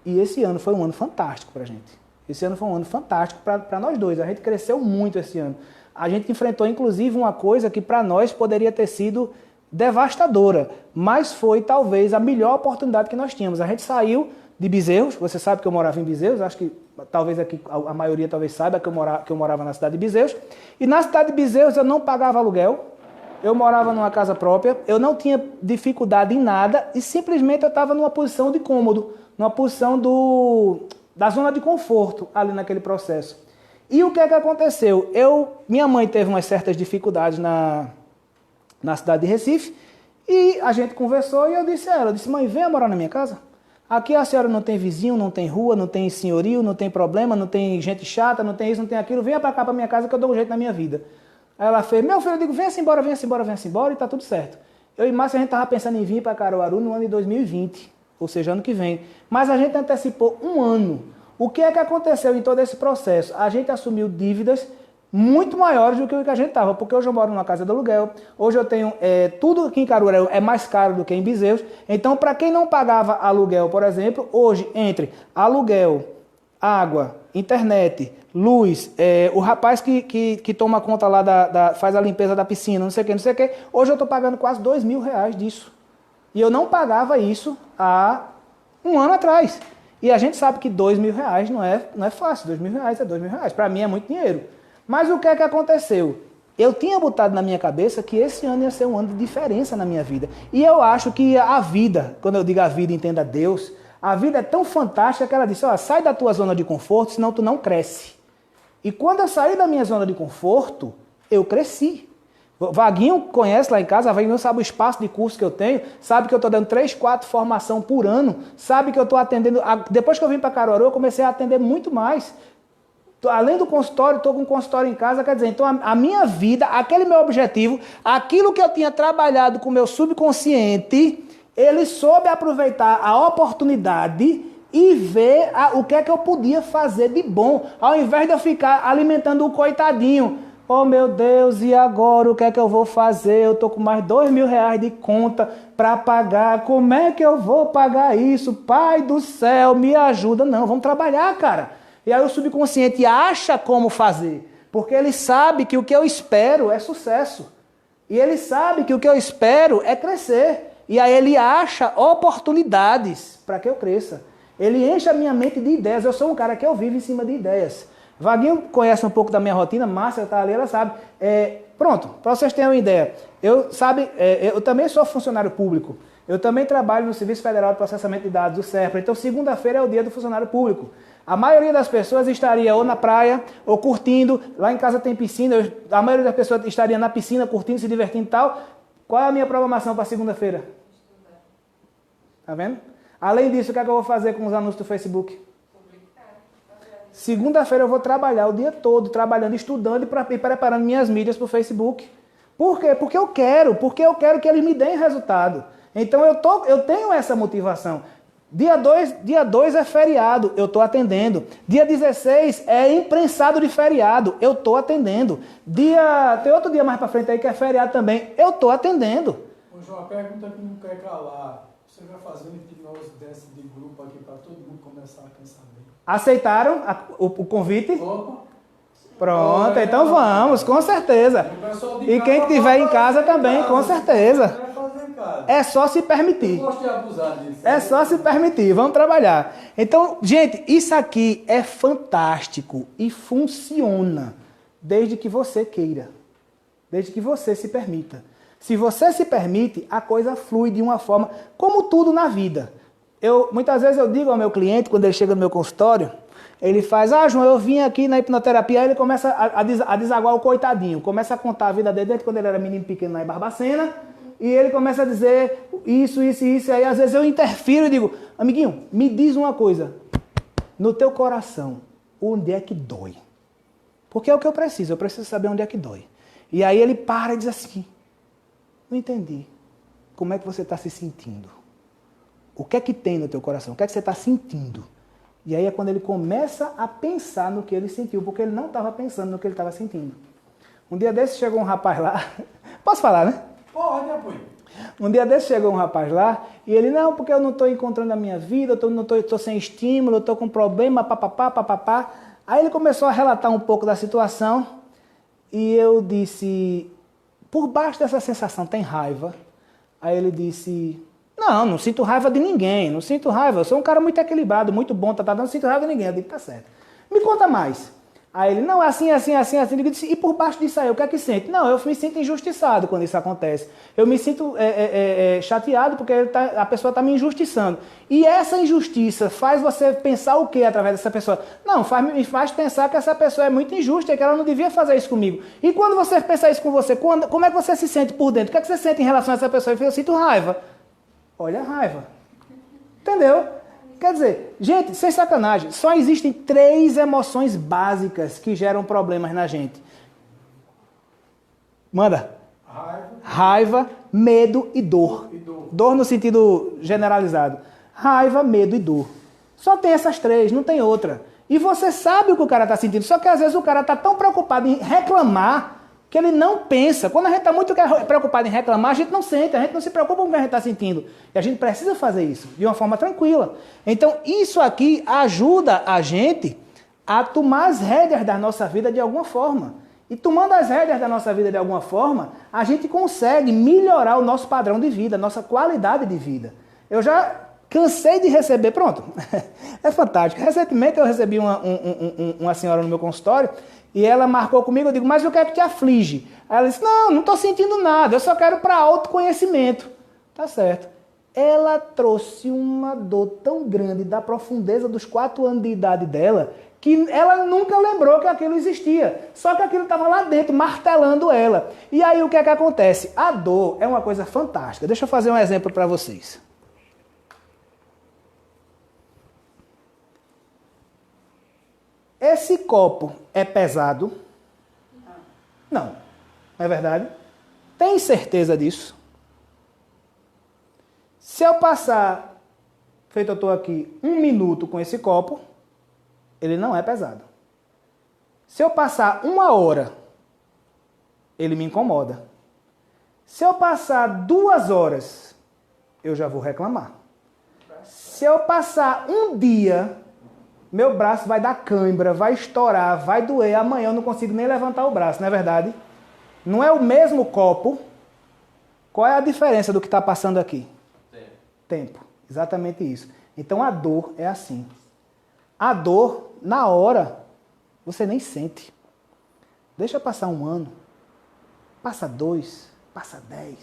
E esse ano foi um ano fantástico para a gente. Esse ano foi um ano fantástico para nós dois, a gente cresceu muito esse ano. A gente enfrentou inclusive uma coisa que para nós poderia ter sido devastadora, mas foi talvez a melhor oportunidade que nós tínhamos. A gente saiu de Bezerros. Você sabe que eu morava em Bezerros, acho que talvez aqui a maioria talvez saiba que eu morava na cidade de Bezerros. E na cidade de Bezerros eu não pagava aluguel, eu morava numa casa própria, eu não tinha dificuldade em nada e simplesmente eu estava numa posição de cômodo, numa posição da zona de conforto ali naquele processo. E o que é que aconteceu? Minha mãe teve umas certas dificuldades na cidade de Recife e a gente conversou e eu disse a ela, mãe, venha morar na minha casa. Aqui a senhora não tem vizinho, não tem rua, não tem senhorio, não tem problema, não tem gente chata, não tem isso, não tem aquilo, venha para cá para minha casa que eu dou um jeito na minha vida. Aí ela fez, meu filho, eu digo, venha-se embora e tá tudo certo. Eu e Márcia, a gente estava pensando em vir para Caruaru no ano de 2020, ou seja, ano que vem. Mas a gente antecipou um ano. O que é que aconteceu em todo esse processo? A gente assumiu dívidas muito maiores do que o que a gente estava, porque hoje eu moro numa casa de aluguel, hoje eu tenho, tudo aqui em Caruaru é mais caro do que em Bezerros, então para quem não pagava aluguel, por exemplo, hoje entre aluguel, água, internet, luz, o rapaz que toma conta lá, faz a limpeza da piscina, não sei o que, hoje eu estou pagando quase R$2.000 disso, e eu não pagava isso há um ano atrás, e a gente sabe que R$2.000 não é fácil, R$2.000 é R$2.000, para mim é muito dinheiro. Mas o que é que aconteceu? Eu tinha botado na minha cabeça que esse ano ia ser um ano de diferença na minha vida. E eu acho que a vida, quando eu digo a vida, entenda Deus, a vida é tão fantástica que ela disse, sai da tua zona de conforto, senão tu não cresce. E quando eu saí da minha zona de conforto, eu cresci. Vaguinho conhece lá em casa, Vaguinho sabe o espaço de curso que eu tenho, sabe que eu estou dando 3, 4 formação por ano, sabe que eu estou atendendo, depois que eu vim para Caruaru, eu comecei a atender muito mais. Além do consultório, estou com um consultório em casa, quer dizer, então a minha vida, aquele meu objetivo, aquilo que eu tinha trabalhado com o meu subconsciente, ele soube aproveitar a oportunidade e ver o que é que eu podia fazer de bom, ao invés de eu ficar alimentando o coitadinho. Oh meu Deus, e agora o que é que eu vou fazer? Eu estou com mais R$2.000 de conta para pagar, como é que eu vou pagar isso? Pai do céu, me ajuda. Não, vamos trabalhar, cara. E aí o subconsciente acha como fazer, porque ele sabe que o que eu espero é sucesso. E ele sabe que o que eu espero é crescer. E aí ele acha oportunidades para que eu cresça. Ele enche a minha mente de ideias. Eu sou um cara que eu vivo em cima de ideias. Vaguinho conhece um pouco da minha rotina, Márcia está ali, ela sabe. Pronto, para vocês terem uma ideia. Eu também sou funcionário público. Eu também trabalho no Serviço Federal de Processamento de Dados, o SERPRA. Então segunda-feira é o dia do funcionário público. A maioria das pessoas estaria ou na praia, ou curtindo, lá em casa tem piscina, a maioria das pessoas estaria na piscina, curtindo, se divertindo e tal. Qual é a minha programação para segunda-feira? Tá vendo? Além disso, o que é que eu vou fazer com os anúncios do Facebook? Segunda-feira eu vou trabalhar o dia todo, trabalhando, estudando e preparando minhas mídias para o Facebook. Por quê? Porque eu quero que eles me deem resultado. Então eu tenho essa motivação. Dia 2 é feriado, eu estou atendendo. Dia 16 é imprensado de feriado, eu estou atendendo. Tem outro dia mais para frente aí que é feriado também, eu estou atendendo. Ô João, a pergunta que não quer calar. Você vai fazer um hipnose desse de grupo aqui para todo mundo começar a pensar bem. Aceitaram o convite? Opa. Pronto, então vamos, com certeza. E quem estiver em casa também, com certeza. É só se permitir. Eu gosto de abusar disso. É só se permitir, vamos trabalhar. Então, gente, isso aqui é fantástico e funciona desde que você queira. Desde que você se permita. Se você se permite, a coisa flui de uma forma, como tudo na vida. Muitas vezes eu digo ao meu cliente, quando ele chega no meu consultório, ele faz, João, eu vim aqui na hipnoterapia, aí ele começa a desaguar o coitadinho, começa a contar a vida dele desde quando ele era menino pequeno lá em Barbacena, e ele começa a dizer isso, aí às vezes eu interfiro e digo, amiguinho, me diz uma coisa, no teu coração, onde é que dói? Porque é o que eu preciso saber onde é que dói. E aí ele para e diz assim, não entendi, como é que você está se sentindo? O que é que tem no teu coração? O que é que você está sentindo? E aí é quando ele começa a pensar no que ele sentiu, porque ele não estava pensando no que ele estava sentindo. Um dia desse chegou um rapaz lá, posso falar, né? Pode, apoio. Um dia desse chegou um rapaz lá, e ele, não, porque eu não estou encontrando a minha vida, eu estou sem estímulo, eu estou com problema, papapá. Aí ele começou a relatar um pouco da situação, e eu disse, por baixo dessa sensação tem raiva? Aí ele disse, Não sinto raiva de ninguém, não sinto raiva. Eu sou um cara muito equilibrado, muito bom, não sinto raiva de ninguém. Eu digo, tá certo. Me conta mais. Aí ele, não, assim. Eu disse, e por baixo disso aí, o que é que sente? Não, eu me sinto injustiçado quando isso acontece. Eu me sinto chateado porque a pessoa está me injustiçando. E essa injustiça faz você pensar o que através dessa pessoa? Não, me faz pensar que essa pessoa é muito injusta e que ela não devia fazer isso comigo. E quando você pensa isso com você, como é que você se sente por dentro? O que é que você sente em relação a essa pessoa? Eu sinto raiva. Olha a raiva. Entendeu? Quer dizer, gente, sem sacanagem, só existem 3 emoções básicas que geram problemas na gente. Manda. Raiva, medo e dor. Dor no sentido generalizado. Raiva, medo e dor. Só tem essas 3, não tem outra. E você sabe o que o cara está sentindo, só que às vezes o cara está tão preocupado em reclamar que ele não pensa. Quando a gente está muito preocupado em reclamar, a gente não sente, a gente não se preocupa com o que a gente está sentindo. E a gente precisa fazer isso de uma forma tranquila. Então, isso aqui ajuda a gente a tomar as rédeas da nossa vida de alguma forma. E tomando as rédeas da nossa vida de alguma forma, a gente consegue melhorar o nosso padrão de vida, a nossa qualidade de vida. Eu já cansei de receber, pronto, é fantástico. Recentemente eu recebi uma senhora no meu consultório, e ela marcou comigo, eu digo, mas o que é que te aflige? Aí ela disse, não estou sentindo nada, eu só quero para autoconhecimento. Tá certo. Ela trouxe uma dor tão grande da profundeza dos 4 anos de idade dela, que ela nunca lembrou que aquilo existia. Só que aquilo estava lá dentro, martelando ela. E aí o que é que acontece? A dor é uma coisa fantástica. Deixa eu fazer um exemplo para vocês. Esse copo é pesado? Não. Não é verdade? Tem certeza disso? Se eu passar, feito eu estou aqui, 1 minuto com esse copo, ele não é pesado. Se eu passar 1 hora, ele me incomoda. Se eu passar 2 horas, eu já vou reclamar. Se eu passar 1 dia, meu braço vai dar cãibra, vai estourar, vai doer. Amanhã eu não consigo nem levantar o braço, não é verdade? Não é o mesmo copo. Qual é a diferença do que está passando aqui? Tempo. Exatamente isso. Então a dor é assim. A dor, na hora, você nem sente. Deixa passar 1 ano. Passa 2, passa 10.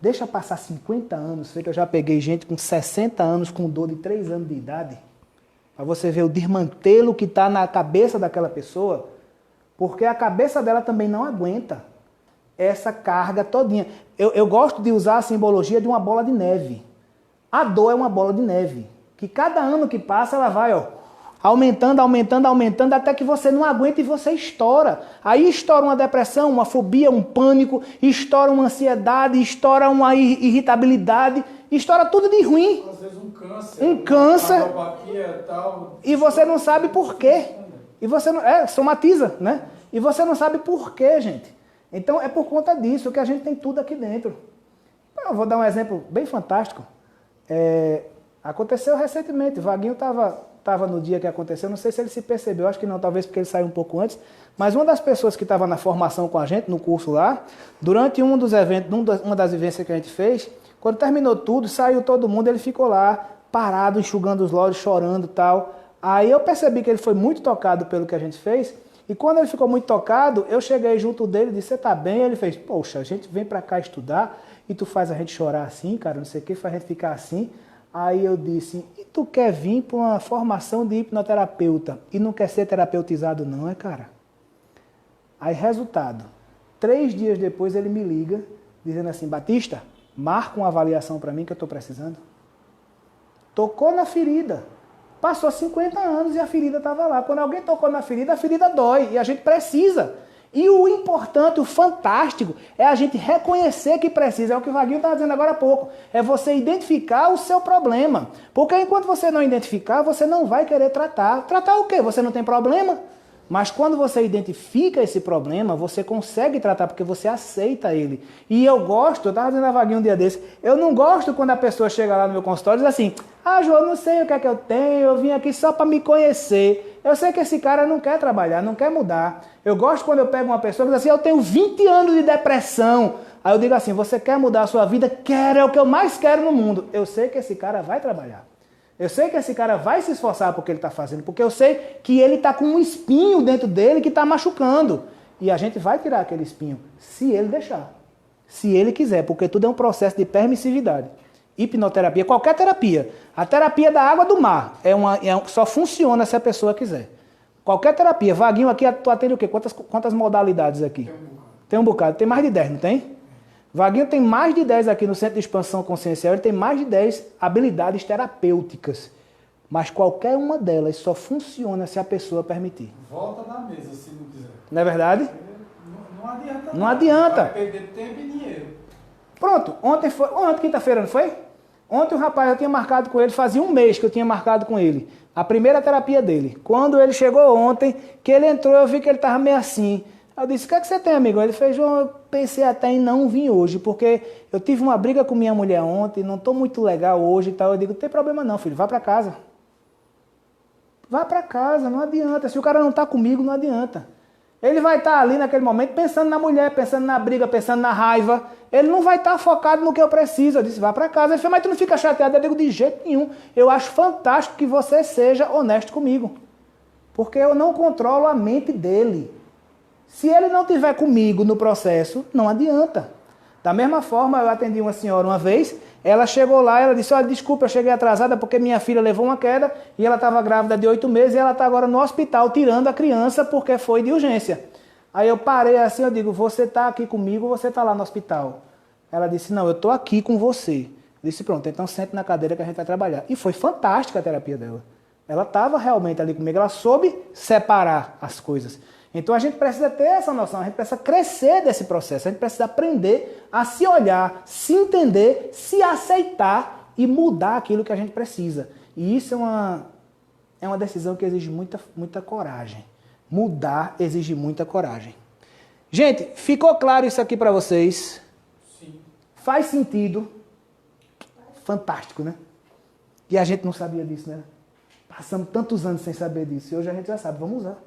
Deixa passar 50 anos. Sei que eu já peguei gente com 60 anos com dor de 3 anos de idade. Para você ver o desmantelo que está na cabeça daquela pessoa, porque a cabeça dela também não aguenta essa carga todinha. Eu gosto de usar a simbologia de uma bola de neve. A dor é uma bola de neve, que cada ano que passa ela vai aumentando, até que você não aguenta e você estoura. Aí estoura uma depressão, uma fobia, um pânico, estoura uma ansiedade, estoura uma irritabilidade, estoura tudo de ruim. Às vezes um câncer. Tal. E você não sabe por quê. E você não, somatiza, né? E você não sabe por quê, gente. Então é por conta disso que a gente tem tudo aqui dentro. Eu vou dar um exemplo bem fantástico. Aconteceu recentemente. O Vaguinho estava no dia que aconteceu. Não sei se ele se percebeu. Acho que não, talvez porque ele saiu um pouco antes. Mas uma das pessoas que estava na formação com a gente, no curso lá, durante um dos eventos, uma das vivências que a gente fez, quando terminou tudo, saiu todo mundo, ele ficou lá, parado, enxugando os olhos, chorando e tal. Aí eu percebi que ele foi muito tocado pelo que a gente fez. E quando ele ficou muito tocado, eu cheguei junto dele e disse, você tá bem? Ele fez, poxa, a gente vem pra cá estudar e tu faz a gente chorar assim, cara, não sei o que, faz a gente ficar assim. Aí eu disse, e tu quer vir para uma formação de hipnoterapeuta e não quer ser terapeutizado não, cara? Aí resultado, 3 dias depois ele me liga, dizendo assim, Batista, marca uma avaliação para mim que eu estou precisando. Tocou na ferida. Passou 50 anos e a ferida estava lá. Quando alguém tocou na ferida, a ferida dói e a gente precisa. E o importante, o fantástico, é a gente reconhecer que precisa. É o que o Vaguinho estava dizendo agora há pouco. É você identificar o seu problema. Porque enquanto você não identificar, você não vai querer tratar. Tratar o quê? Você não tem problema? Mas quando você identifica esse problema, você consegue tratar porque você aceita ele. E eu estava dizendo a Vaguinho um dia desse, eu não gosto quando a pessoa chega lá no meu consultório e diz assim, João, não sei o que é que eu tenho, eu vim aqui só para me conhecer. Eu sei que esse cara não quer trabalhar, não quer mudar. Eu gosto quando eu pego uma pessoa e diz assim, eu tenho 20 anos de depressão. Aí eu digo assim, você quer mudar a sua vida? Quero, é o que eu mais quero no mundo. Eu sei que esse cara vai trabalhar. Eu sei que esse cara vai se esforçar por que ele está fazendo, porque eu sei que ele está com um espinho dentro dele que está machucando. E a gente vai tirar aquele espinho, se ele deixar. Se ele quiser, porque tudo é um processo de permissividade. Hipnoterapia, qualquer terapia. A terapia da água do mar só funciona se a pessoa quiser. Qualquer terapia. Vaguinho aqui, tu atende o quê? Quantas modalidades aqui? Tem um bocado. Tem mais de 10, não tem? Vaguinho tem mais de 10 aqui no Centro de Expansão Consciencial, ele tem mais de 10 habilidades terapêuticas. Mas qualquer uma delas só funciona se a pessoa permitir. Volta na mesa se não quiser. Não é verdade? Não adianta. Não adianta. Vai perder tempo e dinheiro. Pronto, ontem, quinta-feira, não foi? Ontem o rapaz, eu tinha marcado com ele, fazia um mês que eu tinha marcado com ele. A primeira terapia dele. Quando ele chegou ontem, que ele entrou, eu vi que ele estava meio assim. Eu disse, o que é que você tem, amigo? Ele fez, João, eu pensei até em não vir hoje, porque eu tive uma briga com minha mulher ontem, não estou muito legal hoje e tal. Eu digo, não tem problema não, filho, vá para casa. Vá para casa, não adianta. Se o cara não está comigo, não adianta. Ele vai estar ali naquele momento pensando na mulher, pensando na briga, pensando na raiva. Ele não vai estar focado no que eu preciso. Eu disse, vá para casa. Ele falou, mas tu não fica chateado? Eu digo, de jeito nenhum. Eu acho fantástico que você seja honesto comigo. Porque eu não controlo a mente dele. Se ele não estiver comigo no processo, não adianta. Da mesma forma, eu atendi uma senhora uma vez, ela chegou lá, ela disse, olha, desculpa, eu cheguei atrasada porque minha filha levou uma queda e ela estava grávida de 8 meses e ela está agora no hospital tirando a criança porque foi de urgência. Aí eu parei assim, eu digo, você está aqui comigo ou você está lá no hospital? Ela disse, não, eu estou aqui com você. Eu disse, pronto, então sente na cadeira que a gente vai trabalhar. E foi fantástica a terapia dela. Ela estava realmente ali comigo, ela soube separar as coisas. Então a gente precisa ter essa noção, a gente precisa crescer desse processo, a gente precisa aprender a se olhar, se entender, se aceitar e mudar aquilo que a gente precisa. E isso é uma decisão que exige muita coragem. Mudar exige muita coragem. Gente, ficou claro isso aqui para vocês? Sim. Faz sentido? Fantástico, né? E a gente não sabia disso, né? Passamos tantos anos sem saber disso e hoje a gente já sabe, vamos usar.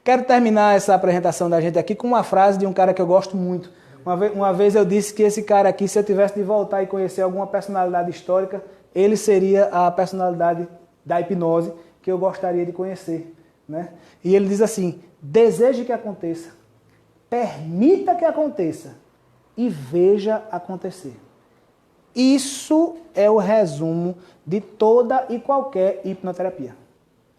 Quero terminar essa apresentação da gente aqui com uma frase de um cara que eu gosto muito. Uma vez eu disse que esse cara aqui, se eu tivesse de voltar e conhecer alguma personalidade histórica, ele seria a personalidade da hipnose que eu gostaria de conhecer, né? E ele diz assim, deseje que aconteça, permita que aconteça e veja acontecer. Isso é o resumo de toda e qualquer hipnoterapia.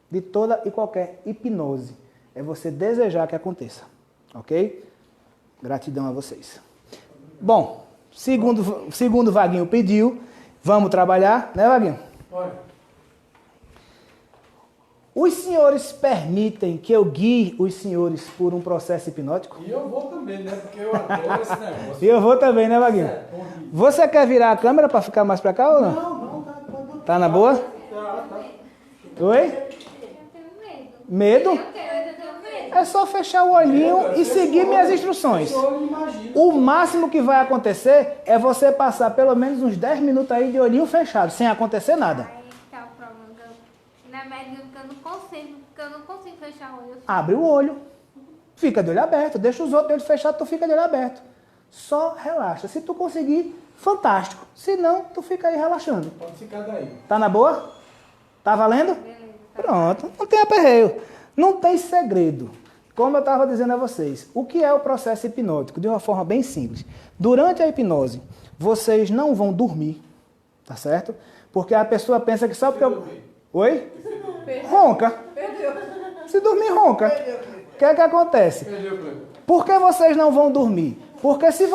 De toda e qualquer hipnose. É você desejar que aconteça. Ok? Gratidão a vocês. Bom, segundo Vaguinho pediu, vamos trabalhar, né, Vaguinho? Olha. Os senhores permitem que eu guie os senhores por um processo hipnótico? E eu vou também, né? Porque eu adoro esse negócio. E eu vou também, né, Vaguinho? Você quer virar a câmera para ficar mais para cá ou não? Não, tá. Tá na boa? Tá. Oi? Medo? É só fechar o olhinho e seguir minhas instruções. O máximo que vai acontecer é você passar pelo menos uns 10 minutos aí de olhinho fechado, sem acontecer nada. Aí tá o problema. Na médica eu não consigo fechar o olho. Abre o olho. Fica de olho aberto. Deixa os outros de olho fechado, tu fica de olho aberto. Só relaxa. Se tu conseguir, fantástico. Se não, tu fica aí relaxando. Pode ficar daí. Tá na boa? Tá valendo? Beleza. Pronto. Não tem aperreio. Não tem segredo. Como eu estava dizendo a vocês, o que é o processo hipnótico? De uma forma bem simples. Durante a hipnose, vocês não vão dormir, tá certo? Porque a pessoa pensa que só porque eu... Oi? Ronca. Se dormir, ronca. O que é que acontece? Por que vocês não vão dormir? Porque se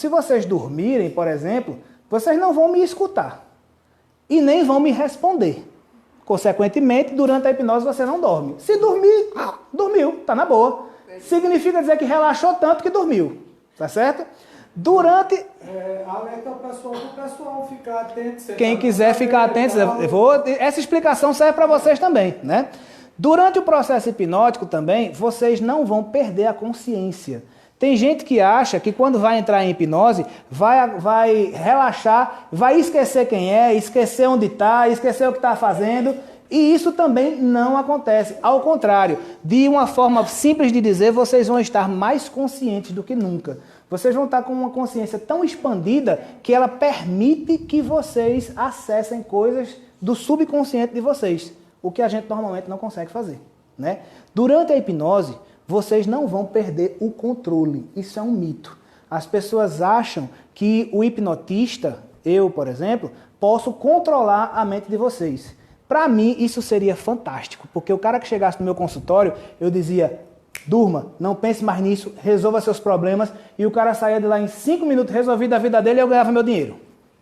vocês dormirem, por exemplo, vocês não vão me escutar. E nem vão me responder. Consequentemente, durante a hipnose você não dorme. Se dormir, dormiu, tá na boa. Significa dizer que relaxou tanto que dormiu, tá certo? Durante... alerta o pessoal ficar atento. Quem quiser ficar atento, essa explicação serve para vocês também, né? Durante o processo hipnótico também, vocês não vão perder a consciência. Tem gente que acha que quando vai entrar em hipnose, vai relaxar, vai esquecer quem é, esquecer onde está, esquecer o que está fazendo E isso também não acontece. Ao contrário, de uma forma simples de dizer, vocês vão estar mais conscientes do que nunca. Vocês vão estar com uma consciência tão expandida que ela permite que vocês acessem coisas do subconsciente de vocês, o que a gente normalmente não consegue fazer, né? Durante a hipnose, vocês não vão perder o controle. Isso é um mito. As pessoas acham que o hipnotista, eu, por exemplo, posso controlar a mente de vocês. Para mim, isso seria fantástico, porque o cara que chegasse no meu consultório, eu dizia, durma, não pense mais nisso, resolva seus problemas, e o cara saía de lá em 5 minutos resolvido a vida dele e eu ganhava meu dinheiro.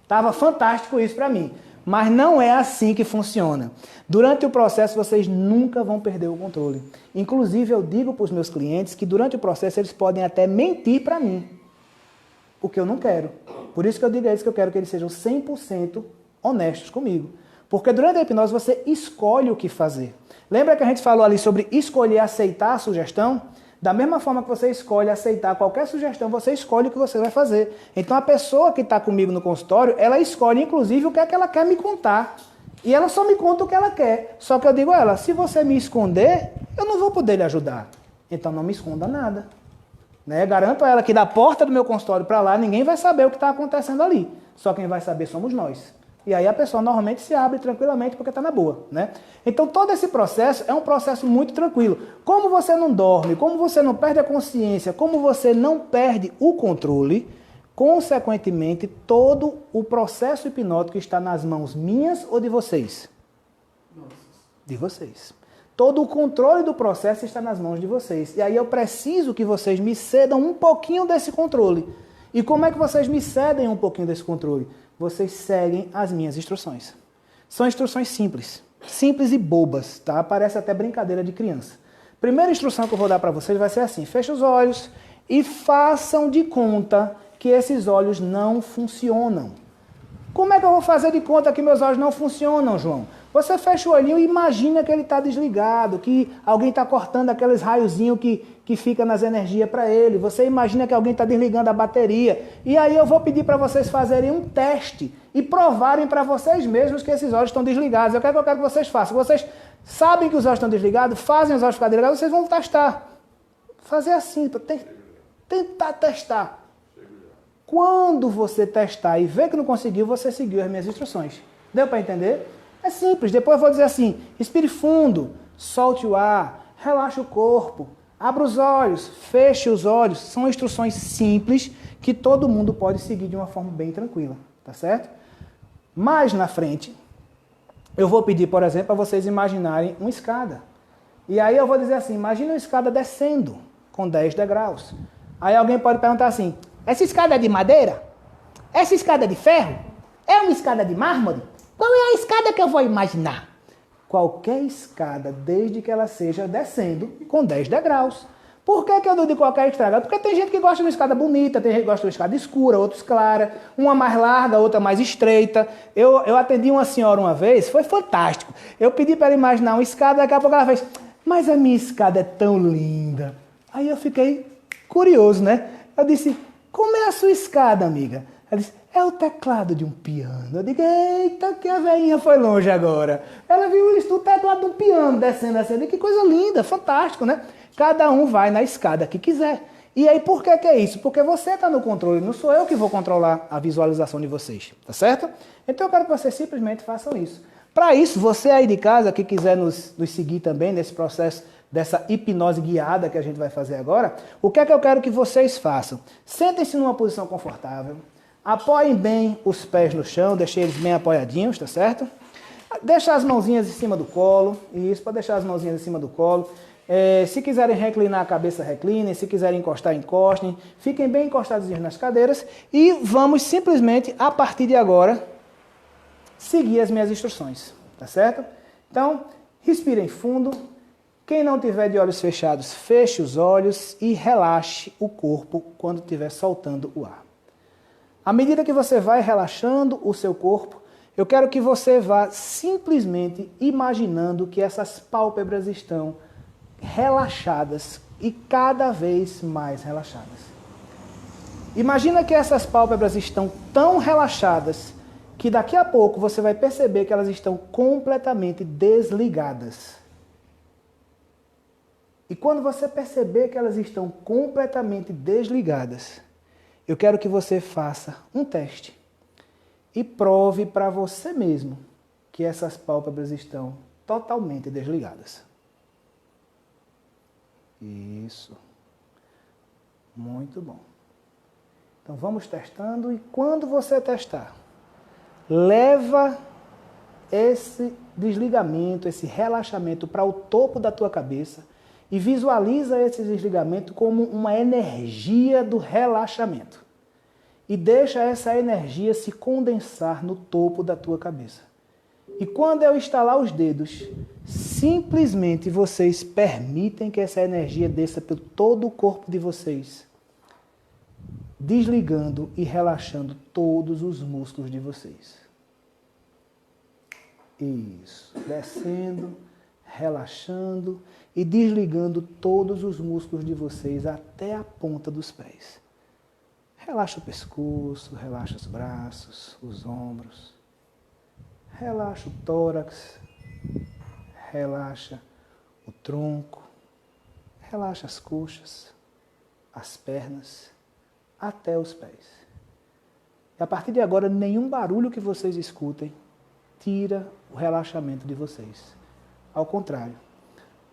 Tava fantástico isso para mim. Mas não é assim que funciona. Durante o processo, vocês nunca vão perder o controle. Inclusive, eu digo para os meus clientes que durante o processo eles podem até mentir para mim, o que eu não quero. Por isso que eu digo a eles que eu quero que eles sejam 100% honestos comigo. Porque durante a hipnose você escolhe o que fazer. Lembra que a gente falou ali sobre escolher aceitar a sugestão? Da mesma forma que você escolhe aceitar qualquer sugestão, você escolhe o que você vai fazer. Então a pessoa que está comigo no consultório, ela escolhe inclusive o que é que ela quer me contar. E ela só me conta o que ela quer. Só que eu digo a ela, se você me esconder, eu não vou poder lhe ajudar. Então não me esconda nada. Né? Garanto a ela que da porta do meu consultório para lá, ninguém vai saber o que está acontecendo ali. Só quem vai saber somos nós. E aí a pessoa normalmente se abre tranquilamente porque está na boa, né? Então todo esse processo é um processo muito tranquilo. Como você não dorme, como você não perde a consciência, como você não perde o controle, consequentemente todo o processo hipnótico está nas mãos minhas ou de vocês? De vocês. Todo o controle do processo está nas mãos de vocês. E aí eu preciso que vocês me cedam um pouquinho desse controle. E como é que vocês me cedem um pouquinho desse controle? Vocês seguem as minhas instruções. São instruções simples. Simples e bobas, tá? Parece até brincadeira de criança. Primeira instrução que eu vou dar para vocês vai ser assim. Feche os olhos e façam de conta que esses olhos não funcionam. Como é que eu vou fazer de conta que meus olhos não funcionam, João? Você fecha o olhinho e imagina que ele está desligado, que alguém está cortando aqueles raiozinhos que fica nas energias para ele. Você imagina que alguém está desligando a bateria. E aí eu vou pedir para vocês fazerem um teste e provarem para vocês mesmos que esses olhos estão desligados. Eu quero que vocês façam. Vocês sabem que os olhos estão desligados, fazem os olhos ficar desligados, vocês vão testar. Fazer assim, para tentar testar. Quando você testar e ver que não conseguiu, você seguiu as minhas instruções. Deu para entender? É simples. Depois eu vou dizer assim, respire fundo, solte o ar, relaxe o corpo, abra os olhos, feche os olhos. São instruções simples que todo mundo pode seguir de uma forma bem tranquila, tá certo? Mais na frente, eu vou pedir, por exemplo, para vocês imaginarem uma escada. E aí eu vou dizer assim, imagine uma escada descendo com 10 degraus. Aí alguém pode perguntar assim, essa escada é de madeira? Essa escada é de ferro? É uma escada de mármore? Qual é a escada que eu vou imaginar? Qualquer escada, desde que ela seja descendo com 10 degraus. Por que eu não digo qualquer escada? Porque tem gente que gosta de uma escada bonita, tem gente que gosta de uma escada escura, outros clara, uma mais larga, outra mais estreita. Eu atendi uma senhora uma vez, foi fantástico. Eu pedi para ela imaginar uma escada, daqui a pouco ela fez, mas a minha escada é tão linda. Aí eu fiquei curioso, né? Eu disse, como é a sua escada, amiga? Ela disse, é o teclado de um piano. Eu digo, eita, que a velhinha foi longe agora. Ela viu isso, o teclado de um piano descendo assim. Que coisa linda, fantástico, né? Cada um vai na escada que quiser. E aí, por que é isso? Porque você está no controle, não sou eu que vou controlar a visualização de vocês, tá certo? Então eu quero que vocês simplesmente façam isso. Para isso, você aí de casa que quiser nos seguir também nesse processo dessa hipnose guiada que a gente vai fazer agora, o que é que eu quero que vocês façam? Sentem-se numa posição confortável. Apoiem bem os pés no chão, deixem eles bem apoiadinhos, tá certo? Deixa as mãozinhas em cima do colo, isso, para deixar as mãozinhas em cima do colo. Se quiserem reclinar a cabeça, reclinem, se quiserem encostar, encostem. Fiquem bem encostados nas cadeiras e vamos simplesmente, a partir de agora, seguir as minhas instruções, tá certo? Então, respirem fundo. Quem não tiver de olhos fechados, feche os olhos e relaxe o corpo quando estiver soltando o ar. À medida que você vai relaxando o seu corpo, eu quero que você vá simplesmente imaginando que essas pálpebras estão relaxadas e cada vez mais relaxadas. Imagina que essas pálpebras estão tão relaxadas que daqui a pouco você vai perceber que elas estão completamente desligadas. E quando você perceber que elas estão completamente desligadas, eu quero que você faça um teste e prove para você mesmo que essas pálpebras estão totalmente desligadas. Isso. Muito bom. Então vamos testando e quando você testar, leva esse desligamento, esse relaxamento para o topo da tua cabeça e visualiza esse desligamento como uma energia do relaxamento. E deixa essa energia se condensar no topo da tua cabeça. E quando eu estalar os dedos, simplesmente vocês permitem que essa energia desça por todo o corpo de vocês, desligando e relaxando todos os músculos de vocês. Isso, descendo, relaxando e desligando todos os músculos de vocês até a ponta dos pés. Relaxa o pescoço, relaxa os braços, os ombros. Relaxa o tórax, relaxa o tronco, relaxa as coxas, as pernas, até os pés. E a partir de agora, nenhum barulho que vocês escutem tira o relaxamento de vocês. Ao contrário,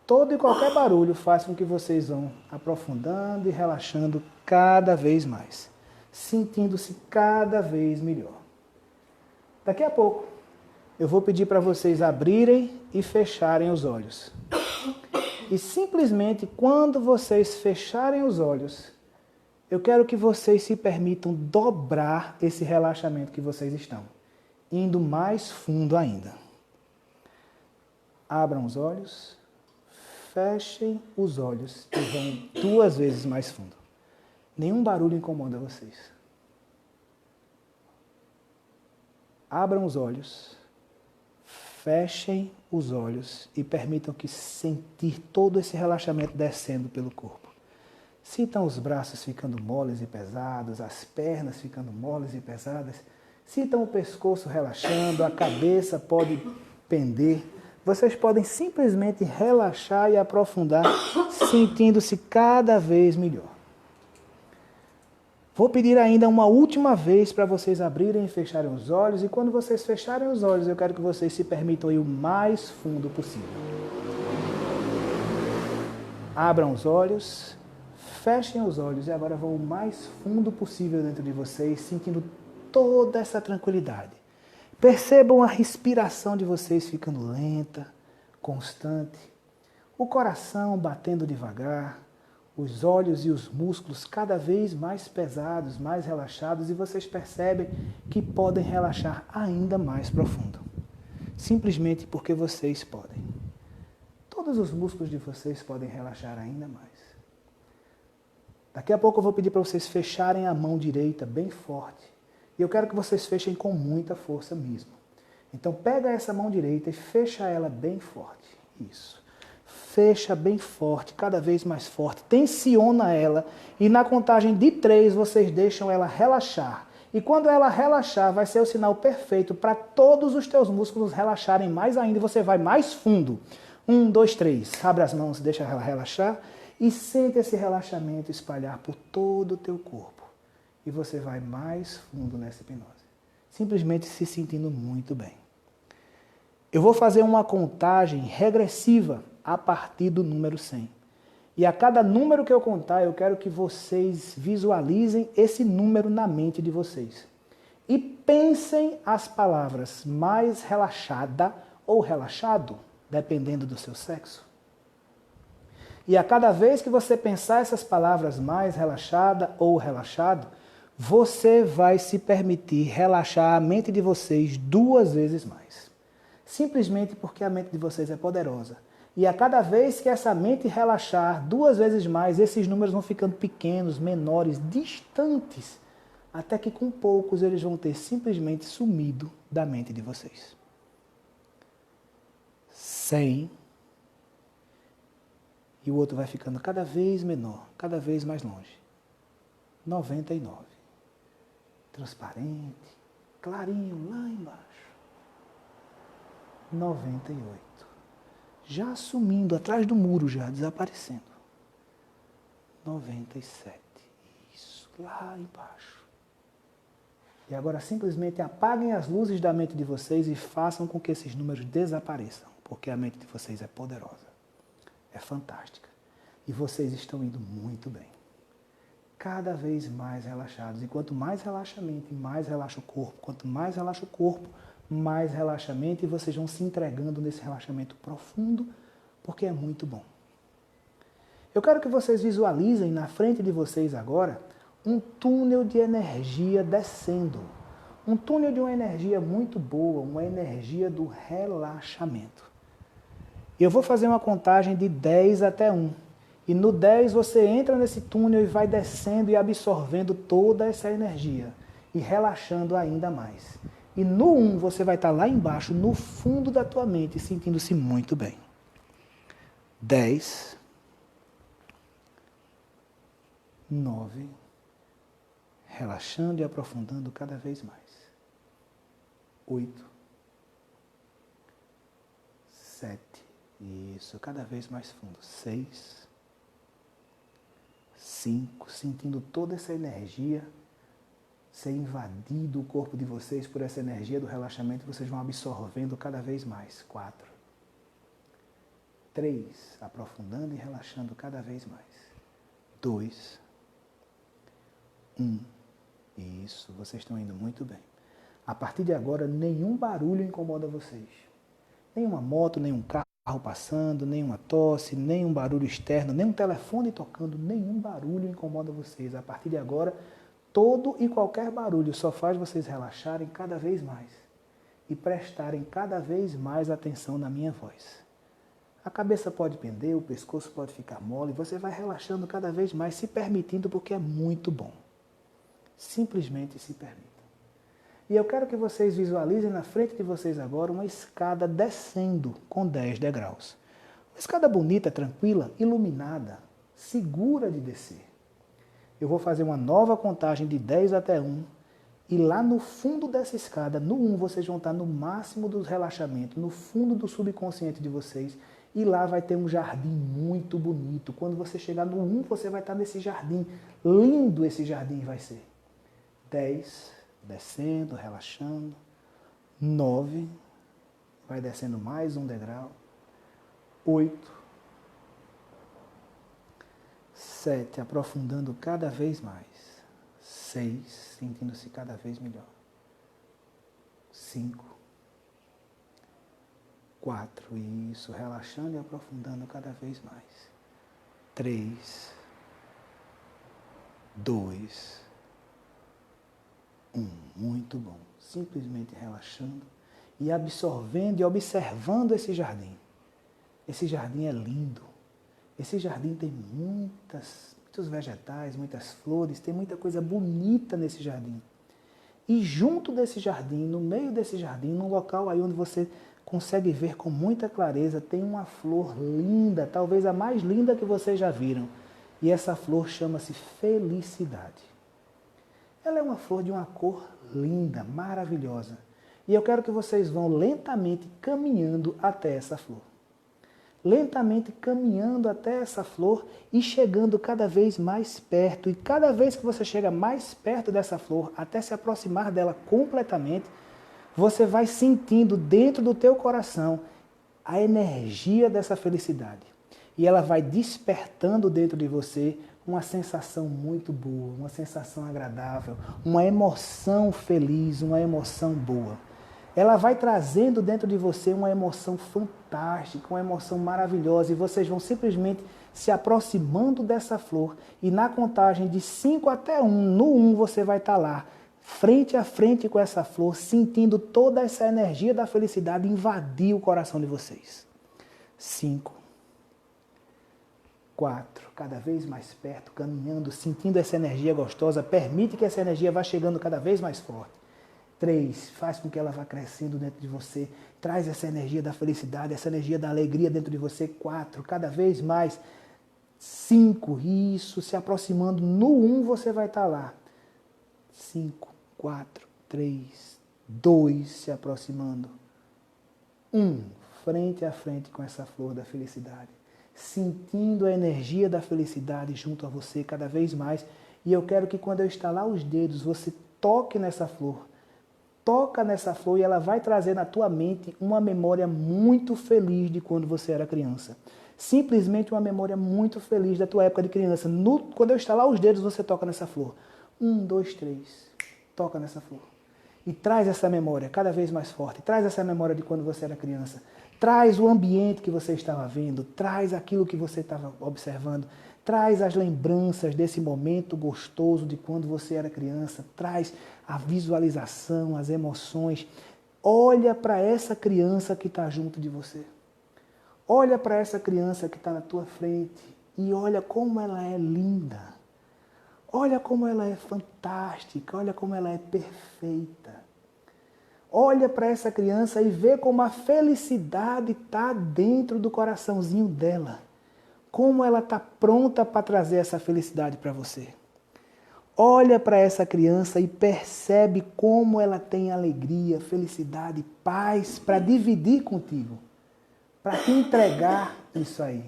todo e qualquer barulho faz com que vocês vão aprofundando e relaxando cada vez mais, sentindo-se cada vez melhor. Daqui a pouco, eu vou pedir para vocês abrirem e fecharem os olhos. E simplesmente quando vocês fecharem os olhos, eu quero que vocês se permitam dobrar esse relaxamento que vocês estão, indo mais fundo ainda. Abram os olhos, fechem os olhos e vão 2 vezes mais fundo. Nenhum barulho incomoda vocês. Abram os olhos. Fechem os olhos e permitam que sentir todo esse relaxamento descendo pelo corpo. Sintam os braços ficando moles e pesados, as pernas ficando moles e pesadas. Sintam o pescoço relaxando, a cabeça pode pender. Vocês podem simplesmente relaxar e aprofundar, sentindo-se cada vez melhor. Vou pedir ainda uma última vez para vocês abrirem e fecharem os olhos. E quando vocês fecharem os olhos, eu quero que vocês se permitam ir o mais fundo possível. Abram os olhos, fechem os olhos e agora vão o mais fundo possível dentro de vocês, sentindo toda essa tranquilidade. Percebam a respiração de vocês ficando lenta, constante. O coração batendo devagar. Os olhos e os músculos cada vez mais pesados, mais relaxados, e vocês percebem que podem relaxar ainda mais profundo. Simplesmente porque vocês podem. Todos os músculos de vocês podem relaxar ainda mais. Daqui a pouco eu vou pedir para vocês fecharem a mão direita bem forte. E eu quero que vocês fechem com muita força mesmo. Então pega essa mão direita e fecha ela bem forte. Isso. Fecha bem forte, cada vez mais forte. Tensiona ela e na contagem de 3 vocês deixam ela relaxar. E quando ela relaxar, vai ser o sinal perfeito para todos os teus músculos relaxarem mais ainda e você vai mais fundo. 1, 2, 3. Abre as mãos, deixa ela relaxar e sente esse relaxamento espalhar por todo o teu corpo. E você vai mais fundo nessa hipnose. Simplesmente se sentindo muito bem. Eu vou fazer uma contagem regressiva a partir do número 100. E a cada número que eu contar, eu quero que vocês visualizem esse número na mente de vocês. E pensem as palavras mais relaxada ou relaxado, dependendo do seu sexo. E a cada vez que você pensar essas palavras mais relaxada ou relaxado, você vai se permitir relaxar a mente de vocês 2 vezes mais. Simplesmente porque a mente de vocês é poderosa. E a cada vez que essa mente relaxar 2 vezes mais, esses números vão ficando pequenos, menores, distantes, até que com poucos eles vão ter simplesmente sumido da mente de vocês. 100. E o outro vai ficando cada vez menor, cada vez mais longe. 99. Transparente, clarinho lá embaixo. 98. Já sumindo, atrás do muro já, desaparecendo. 97. Isso, lá embaixo. E agora simplesmente apaguem as luzes da mente de vocês e façam com que esses números desapareçam, porque a mente de vocês é poderosa, é fantástica. E vocês estão indo muito bem. Cada vez mais relaxados. E quanto mais relaxa a mente, mais relaxa o corpo. Quanto mais relaxa o corpo, mais relaxa a mente, e vocês vão se entregando nesse relaxamento profundo, porque é muito bom. Eu quero que vocês visualizem na frente de vocês agora um túnel de energia descendo. Um túnel de uma energia muito boa, uma energia do relaxamento. Eu vou fazer uma contagem de 10 até 1. E no 10 você entra nesse túnel e vai descendo e absorvendo toda essa energia. E relaxando ainda mais. E no 1 você vai estar lá embaixo, no fundo da tua mente, sentindo-se muito bem. 10. 9. Relaxando e aprofundando cada vez mais. 8. 7. Isso, cada vez mais fundo. 6. 5. Sentindo toda essa energia ser invadido o corpo de vocês por essa energia do relaxamento, vocês vão absorvendo cada vez mais. 4. 3. Aprofundando e relaxando cada vez mais. 2. 1. Isso, vocês estão indo muito bem. A partir de agora, nenhum barulho incomoda vocês. Nenhuma moto, nenhum carro passando, nenhuma tosse, nenhum barulho externo, nenhum telefone tocando, nenhum barulho incomoda vocês. A partir de agora, todo e qualquer barulho só faz vocês relaxarem cada vez mais e prestarem cada vez mais atenção na minha voz. A cabeça pode pender, o pescoço pode ficar mole, você vai relaxando cada vez mais, se permitindo, porque é muito bom. Simplesmente se permitam. E eu quero que vocês visualizem na frente de vocês agora uma escada descendo com 10 degraus. Uma escada bonita, tranquila, iluminada, segura de descer. Eu vou fazer uma nova contagem de 10 até 1. E lá no fundo dessa escada, no 1, vocês vão estar no máximo do relaxamento, no fundo do subconsciente de vocês. E lá vai ter um jardim muito bonito. Quando você chegar no 1, você vai estar nesse jardim. Lindo esse jardim vai ser. 10, descendo, relaxando. 9, vai descendo mais um degrau. 8, 7, aprofundando cada vez mais. 6, sentindo-se cada vez melhor. 5, 4, isso, relaxando e aprofundando cada vez mais. 3, 2, 1, muito bom. Simplesmente relaxando e absorvendo e observando esse jardim. Esse jardim é lindo. Esse jardim tem muitos vegetais, muitas flores, tem muita coisa bonita nesse jardim. E junto desse jardim, no meio desse jardim, num local aí onde você consegue ver com muita clareza, tem uma flor linda, talvez a mais linda que vocês já viram. E essa flor chama-se felicidade. Ela é uma flor de uma cor linda, maravilhosa. E eu quero que vocês vão lentamente caminhando até essa flor. Lentamente caminhando até essa flor e chegando cada vez mais perto. E cada vez que você chega mais perto dessa flor, até se aproximar dela completamente, você vai sentindo dentro do teu coração a energia dessa felicidade. E ela vai despertando dentro de você uma sensação muito boa, uma sensação agradável, uma emoção feliz, uma emoção boa. Ela vai trazendo dentro de você uma emoção fantástica, uma emoção maravilhosa, e vocês vão simplesmente se aproximando dessa flor, e na contagem de 5 até 1, no 1 você vai estar lá, frente a frente com essa flor, sentindo toda essa energia da felicidade invadir o coração de vocês. 5, 4, cada vez mais perto, caminhando, sentindo essa energia gostosa, permite que essa energia vá chegando cada vez mais forte. 3, faz com que ela vá crescendo dentro de você, traz essa energia da felicidade, essa energia da alegria dentro de você. 4, cada vez mais. 5, isso, se aproximando. No 1 você vai estar lá. 5, 4, 3, 2 se aproximando. 1 frente a frente com essa flor da felicidade, sentindo a energia da felicidade junto a você cada vez mais. E eu quero que quando eu estalar os dedos, você toque nessa flor. Toca nessa flor e ela vai trazer na tua mente uma memória muito feliz de quando você era criança. Simplesmente uma memória muito feliz da tua época de criança. Quando eu estalar os dedos, você toca nessa flor. 1, 2, 3. Toca nessa flor. E traz essa memória cada vez mais forte. Traz essa memória de quando você era criança. Traz o ambiente que você estava vendo. Traz aquilo que você estava observando. Traz as lembranças desse momento gostoso de quando você era criança. Traz a visualização, as emoções. Olha para essa criança que está junto de você. Olha para essa criança que está na tua frente e olha como ela é linda. Olha como ela é fantástica. Olha como ela é perfeita. Olha para essa criança e vê como a felicidade está dentro do coraçãozinho dela. Como ela está pronta para trazer essa felicidade para você. Olha para essa criança e percebe como ela tem alegria, felicidade, paz para dividir contigo. Para te entregar isso aí.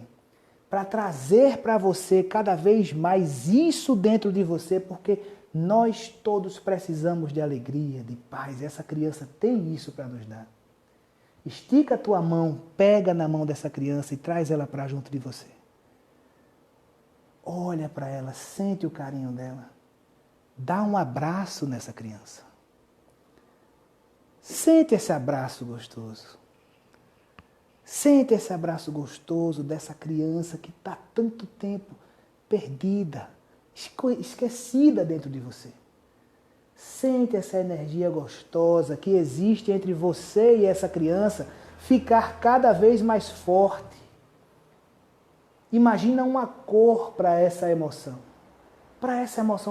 Para trazer para você cada vez mais isso dentro de você, porque nós todos precisamos de alegria, de paz. Essa criança tem isso para nos dar. Estica a tua mão, pega na mão dessa criança e traz ela para junto de você. Olha para ela, sente o carinho dela. Dá um abraço nessa criança. Sente esse abraço gostoso. Sente esse abraço gostoso dessa criança que está há tanto tempo perdida, esquecida dentro de você. Sente essa energia gostosa que existe entre você e essa criança ficar cada vez mais forte. Imagina uma cor para essa emoção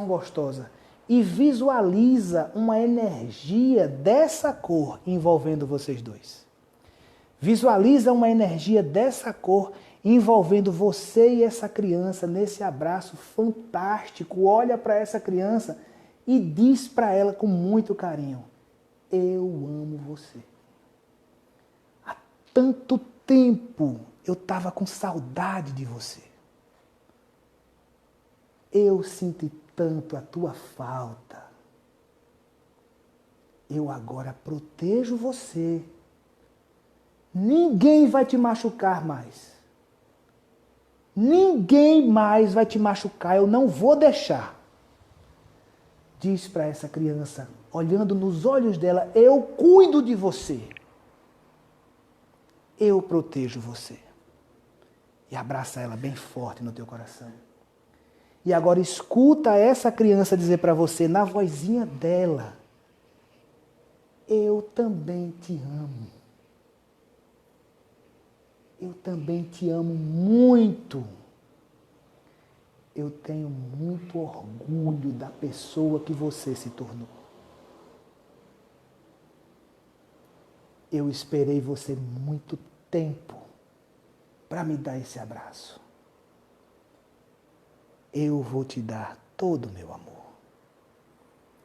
gostosa. E visualiza uma energia dessa cor envolvendo vocês dois. Visualiza uma energia dessa cor envolvendo você e essa criança nesse abraço fantástico. Olha para essa criança e diz para ela com muito carinho: eu amo você. Há tanto tempo eu estava com saudade de você. Eu senti tanto a tua falta. Eu agora protejo você. Ninguém vai te machucar mais. Ninguém mais vai te machucar. Eu não vou deixar. Diz para essa criança, olhando nos olhos dela: eu cuido de você. Eu protejo você. E abraça ela bem forte no teu coração. E agora escuta essa criança dizer para você, na vozinha dela: eu também te amo. Eu também te amo muito. Eu tenho muito orgulho da pessoa que você se tornou. Eu esperei você muito tempo para me dar esse abraço. Eu vou te dar todo o meu amor.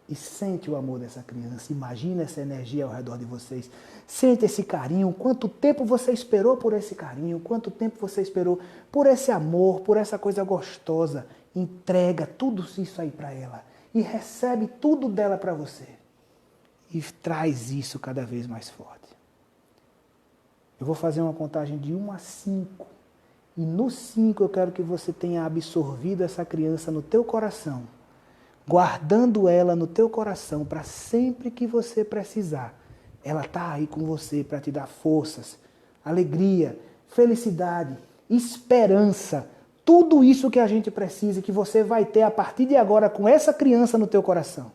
E sente o amor dessa criança. Imagina essa energia ao redor de vocês. Sente esse carinho. Quanto tempo você esperou por esse carinho. Quanto tempo você esperou por esse amor, por essa coisa gostosa. Entrega tudo isso aí para ela. E recebe tudo dela para você. E traz isso cada vez mais forte. Eu vou fazer uma contagem de 1 a 5. E no 5 eu quero que você tenha absorvido essa criança no teu coração. Guardando ela no teu coração para sempre que você precisar. Ela está aí com você para te dar forças, alegria, felicidade, esperança. Tudo isso que a gente precisa e que você vai ter a partir de agora com essa criança no teu coração.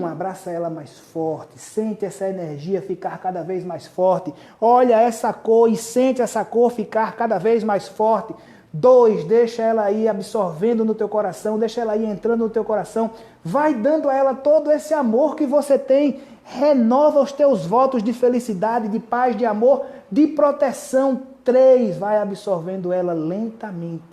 Abraça ela mais forte, sente essa energia ficar cada vez mais forte. Olha essa cor e sente essa cor ficar cada vez mais forte. 2, deixa ela aí absorvendo no teu coração, deixa ela aí entrando no teu coração. Vai dando a ela todo esse amor que você tem. Renova os teus votos de felicidade, de paz, de amor, de proteção. 3, vai absorvendo ela lentamente.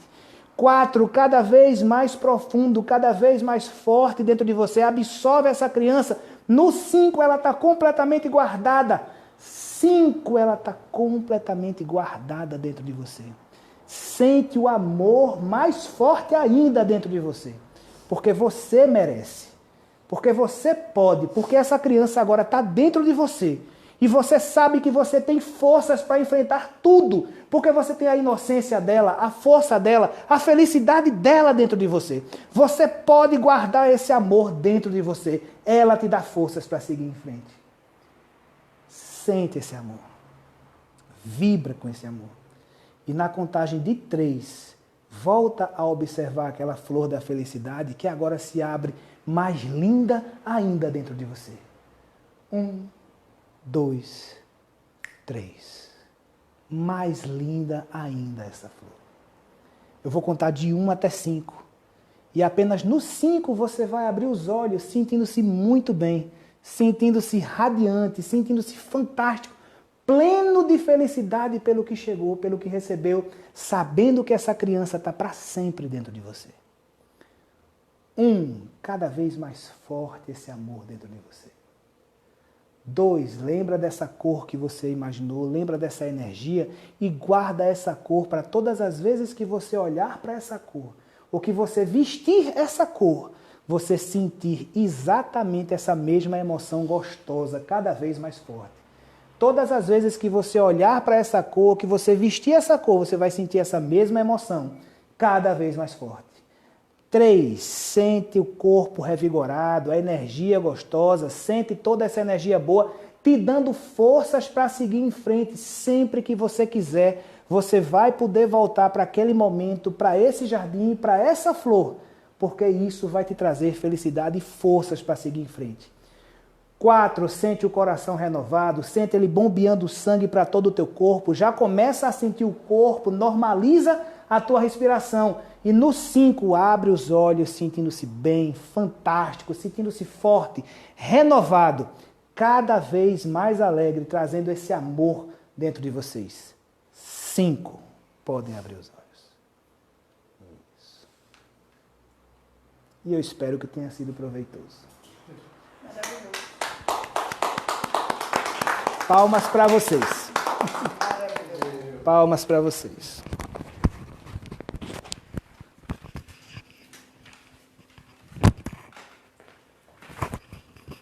4, cada vez mais profundo, cada vez mais forte dentro de você. Absorve essa criança No 5 ela está completamente guardada. 5 ela está completamente guardada dentro de você. Sente o amor mais forte ainda dentro de você. Porque você merece. Porque você pode. Porque essa criança agora está dentro de você. E você sabe que você tem forças para enfrentar tudo. Porque você tem a inocência dela, a força dela, a felicidade dela dentro de você. Você pode guardar esse amor dentro de você. Ela te dá forças para seguir em frente. Sente esse amor. Vibra com esse amor. E na contagem de 3, volta a observar aquela flor da felicidade que agora se abre mais linda ainda dentro de você. 1, 2, 3. Mais linda ainda essa flor. Eu vou contar de 1 até 5. E apenas no 5 você vai abrir os olhos sentindo-se muito bem, sentindo-se radiante, sentindo-se fantástico, pleno de felicidade pelo que chegou, pelo que recebeu, sabendo que essa criança está para sempre dentro de você. 1, cada vez mais forte esse amor dentro de você. 2, lembra dessa cor que você imaginou, lembra dessa energia e guarda essa cor para todas as vezes que você olhar para essa cor, ou que você vestir essa cor, você sentir exatamente essa mesma emoção gostosa, cada vez mais forte. Todas as vezes que você olhar para essa cor, que você vestir essa cor, você vai sentir essa mesma emoção, cada vez mais forte. 3, sente o corpo revigorado, a energia gostosa, sente toda essa energia boa, te dando forças para seguir em frente. Sempre que você quiser, você vai poder voltar para aquele momento, para esse jardim, para essa flor, porque isso vai te trazer felicidade e forças para seguir em frente. 4, sente o coração renovado, sente ele bombeando sangue para todo o teu corpo, já começa a sentir o corpo, normaliza a tua respiração. E no 5, abre os olhos sentindo-se bem, fantástico, sentindo-se forte, renovado, cada vez mais alegre, trazendo esse amor dentro de vocês. 5, podem abrir os olhos. Isso. E eu espero que tenha sido proveitoso. Palmas para vocês. Palmas para vocês.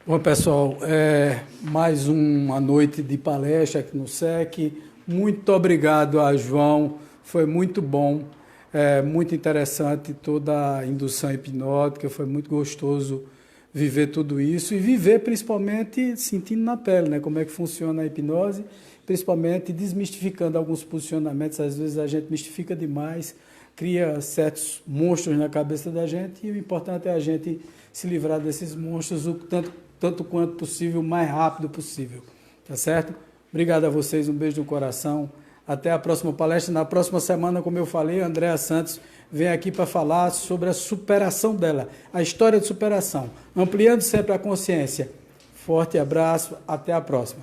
Bom, pessoal, mais uma noite de palestra aqui no SEC. Muito obrigado a João, foi muito bom, muito interessante toda a indução hipnótica, foi muito gostoso viver tudo isso e viver principalmente sentindo na pele, né, como é que funciona a hipnose, principalmente desmistificando alguns posicionamentos. Às vezes a gente mistifica demais, cria certos monstros na cabeça da gente e o importante é a gente se livrar desses monstros o tanto quanto possível, o mais rápido possível, tá certo? Obrigado a vocês, um beijo no coração, até a próxima palestra. Na próxima semana, como eu falei, a Andréa Santos vem aqui para falar sobre a superação dela, a história de superação, ampliando sempre a consciência. Forte abraço, até a próxima.